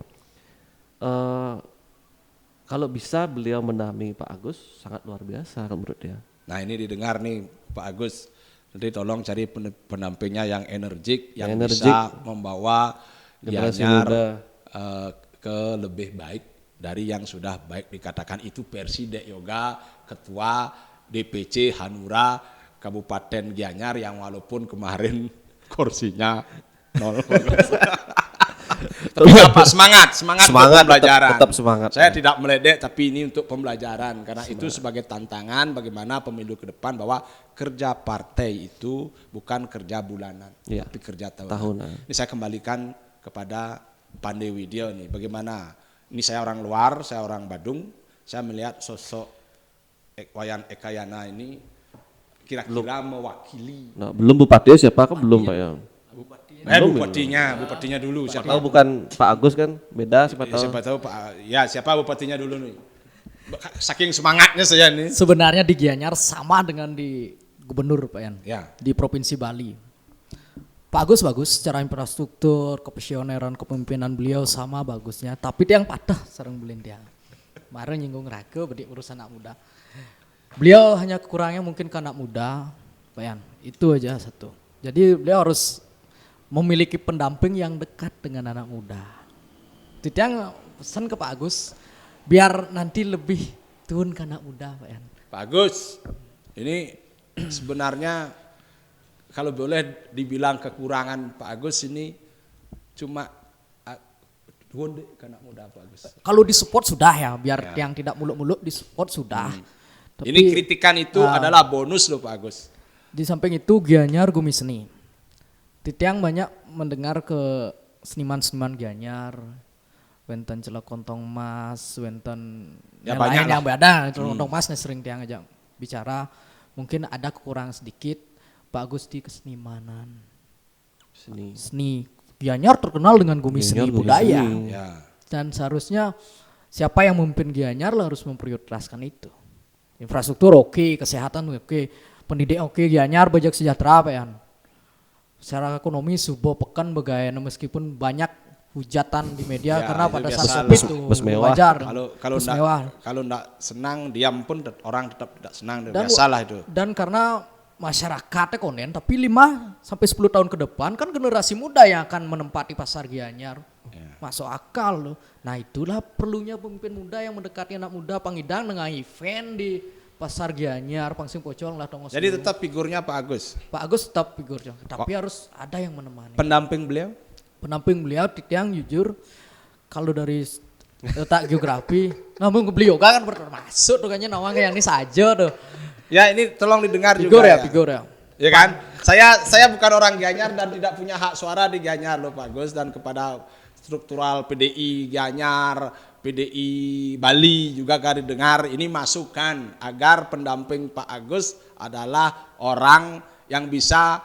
Kalau bisa beliau mendampingi Pak Agus sangat luar biasa menurut dia. Nah ini didengar nih Pak Agus, jadi tolong cari pendampingnya yang energik, yang energik, bisa membawa generasi Gianyar muda ke lebih baik dari yang sudah baik dikatakan itu versi Dek Yoga, Ketua DPC Hanura Kabupaten Gianyar yang walaupun kemarin kursinya 0. Tapi apa semangat pembelajaran. Tetap semangat. Saya tidak meledek tapi ini untuk pembelajaran karena itu sebagai tantangan bagaimana pemilu ke depan bahwa kerja partai itu bukan kerja bulanan tapi kerja tahunan. Ini saya kembalikan kepada Pandey Widyo nih. Bagaimana? Ini saya orang luar, saya orang Badung. Saya melihat sosok Wayan Eka Yana ini kira-kira mewakili. Nah, belum bupati siapa kan belum Pak ya. Bupatinya dulu. Siapa tahu bukan Pak Agus kan, beda siapa tahu. Siapa tahu Pak. Ya siapa bupatinya dulu nih. Saking semangatnya saya nih. Sebenarnya di Gianyar sama dengan di gubernur Pak Yan. Ya. Di Provinsi Bali. Pak Agus bagus secara infrastruktur, kepesioneran, kepemimpinan beliau sama bagusnya. Tapi dia yang patah sering belin dia. Kemarin nyinggung Raga bedik urusan anak muda. Beliau hanya kekurangannya mungkin ke anak muda, Pak Yan. Itu aja satu. Jadi beliau harus memiliki pendamping yang dekat dengan anak muda. Titiang pesan ke Pak Agus biar nanti lebih turun ke anak muda, Pak Yan. Pak Agus, ini sebenarnya kalau boleh dibilang kekurangan Pak Agus ini cuma gonde ke anak muda Pak Agus. Kalau di support sudah ya, biar yang tidak muluk-muluk di support sudah. Tapi, ini kritikan itu adalah bonus loh Pak Agus. Di samping itu Gianyar Gumi Seni. Titiang banyak mendengar ke seniman-seniman Gianyar, wenten Celok Kontong Mas, wenten Ya yang banyak lain yang beda. Celok Kontong Mas sering tiang aja bicara. Mungkin ada kekurangan sedikit Pak Agus di kesenimanan. Seni. Gianyar terkenal dengan Gumi Seni budaya. Ya. Dan seharusnya siapa yang memimpin Gianyar harus memprioritaskan itu. Infrastruktur oke, kesehatan oke, pendidikan oke, Gianyar bajak sejahtera Pak Yan. Secara ekonomi sebuah pekan begayana meskipun banyak hujatan di media karena pada saat Covid itu wajar. Kalau enggak senang diam pun orang tetap tidak senang, biasalah itu. Dan karena masyarakatnya konen, tapi 5 sampai 10 tahun ke depan kan generasi muda yang akan menempati pasar Gianyar. Masuk akal loh. Nah itulah perlunya pemimpin muda yang mendekati anak muda pangidang dengan event di pasar Gianyar, Pangsing Pocong lah tongos. Jadi tetap figurnya Pak Agus. Pak Agus tetap figurnya, tapi harus ada yang menemani. Pendamping beliau? Pendamping beliau Titiang jujur kalau dari letak geografi, namun beliau kan bermasuk tuh kayaknya namanya yang ini saja tuh. Ya ini tolong didengar figur juga ya. Figur ya. Ya kan? Saya bukan orang Gianyar dan tidak punya hak suara di Gianyar loh Pak Agus, dan kepada struktural PDI Gianyar, PDI Bali juga kali dengar ini masukan agar pendamping Pak Agus adalah orang yang bisa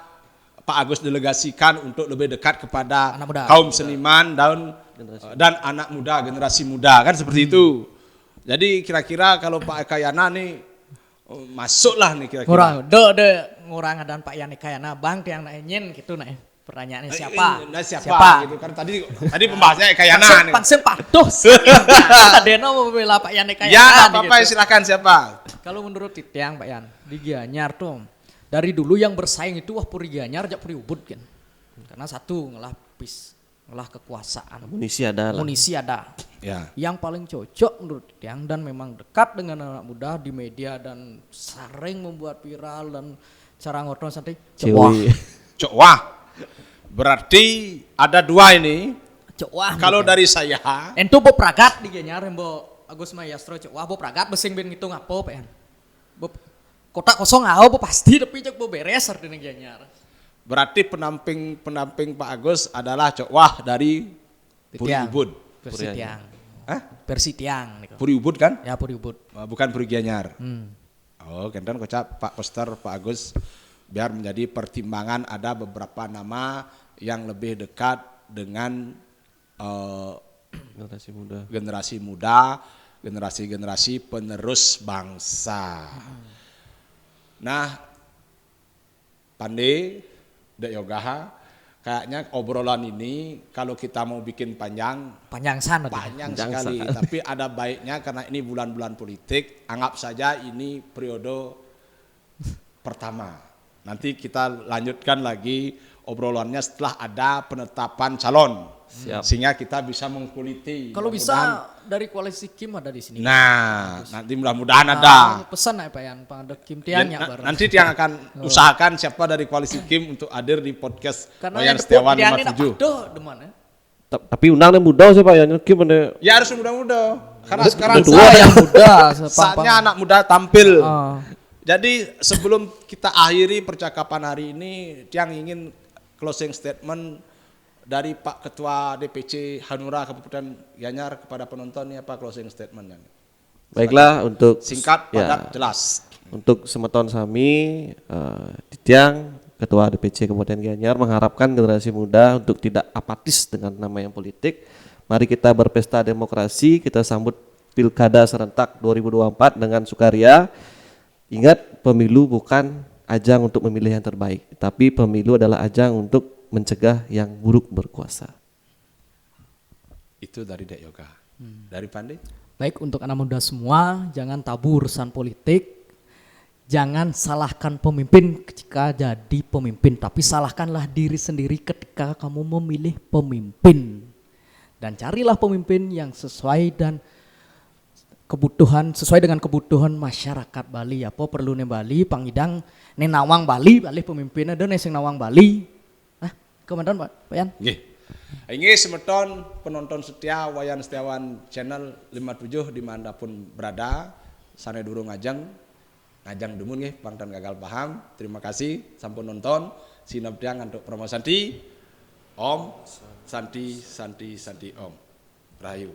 Pak Agus delegasikan untuk lebih dekat kepada kaum seniman dan anak muda, generasi muda kan seperti itu. Jadi kira-kira kalau Pak Eka Yana nih masuklah nih kira-kira. Ngurang dan Pak Yani Kayana Bang yang nanyain gitu nah. Pertanyaannya siapa? Gitu kan tadi pembahasnya Eka Yana nih. Pangsing Paduh. Deno mau membela Pak Yani Kayana. Ya, apa-apa gitu. Silakan siapa? Kalau menurut Titiang Pak Yan, di Gianyar tuh dari dulu yang bersaing itu Puri Gianyar jak Puri Ubud kan. Karena satu ngolah kekuasaan. Amunisi ada. Ya. Yang paling cocok menurut Titiang dan memang dekat dengan anak muda di media dan sering membuat viral dan cara ngorton santai. Cok wah. Berarti ada dua ini. Kalau dari saya, ento bo pragat di Gianyar bo Agus Mayastro cok wah bo pragat besing ben ngitung apa Pak Yan. Kotak kosong bo pasti tapi cok bo beres di Gianyar. Berarti pendamping Pak Agus adalah cok wah dari Puri Ubud. Versi Tiang. Puri Ubud kan? Ya Puri Ubud. Bukan Puri Gianyar. Oh, kentan kocap Pak Koster Pak Agus biar menjadi pertimbangan ada beberapa nama yang lebih dekat dengan generasi muda, generasi penerus bangsa. Nah, Pandey, Dek Yogaha, kayaknya obrolan ini kalau kita mau bikin panjang sekali. Tapi ada baiknya karena ini bulan-bulan politik, anggap saja ini periode pertama. Nanti kita lanjutkan lagi obrolannya setelah ada penetapan calon. Siap. Sehingga kita bisa mengkuliti. Kalau bisa dari koalisi Kim ada di sini. Nah, nanti mudah-mudahan ada. Pesan Pak Yan, Pak Kim Tiangnya baru. Nanti Tiang akan usahakan siapa dari koalisi Kim untuk hadir di podcast Wayan Setiawan 57. Tapi undang muda sih Pak Yan Kim ada. Ya harus muda-muda. Karena sekarang saatnya anak muda tampil. Jadi sebelum kita akhiri percakapan hari ini, Tiang ingin closing statement dari Pak Ketua DPC Hanura Kabupaten Gianyar kepada penonton ini apa closing statementnya? Baiklah, untuk singkat, padat, jelas. Untuk semeton sami, Tiang Ketua DPC Kabupaten Gianyar mengharapkan generasi muda untuk tidak apatis dengan nama yang politik. Mari kita berpesta demokrasi, kita sambut Pilkada serentak 2024 dengan sukaria. Ingat, pemilu bukan ajang untuk memilih yang terbaik, tapi pemilu adalah ajang untuk mencegah yang buruk berkuasa. Itu dari Dek Yoga. Dari Pandi? Baik, untuk anak muda semua, jangan tabu urusan politik. Jangan salahkan pemimpin ketika jadi pemimpin, tapi salahkanlah diri sendiri ketika kamu memilih pemimpin. Dan carilah pemimpin yang sesuai dengan kebutuhan masyarakat Bali. Apa perlu ne Bali, pangidang ne Nawang Bali pemimpin ada ne sing Nawang Bali. Komandan Pak Yan. Nggih. Ini semeton penonton setia Wayan Setiawan channel 57 dimanapun berada, sana durung ngajang dumun nggih pangtan gagal paham. Terima kasih sampun nonton. Sinabdiang untuk promo Santi. Om Santi Om. Rahayu.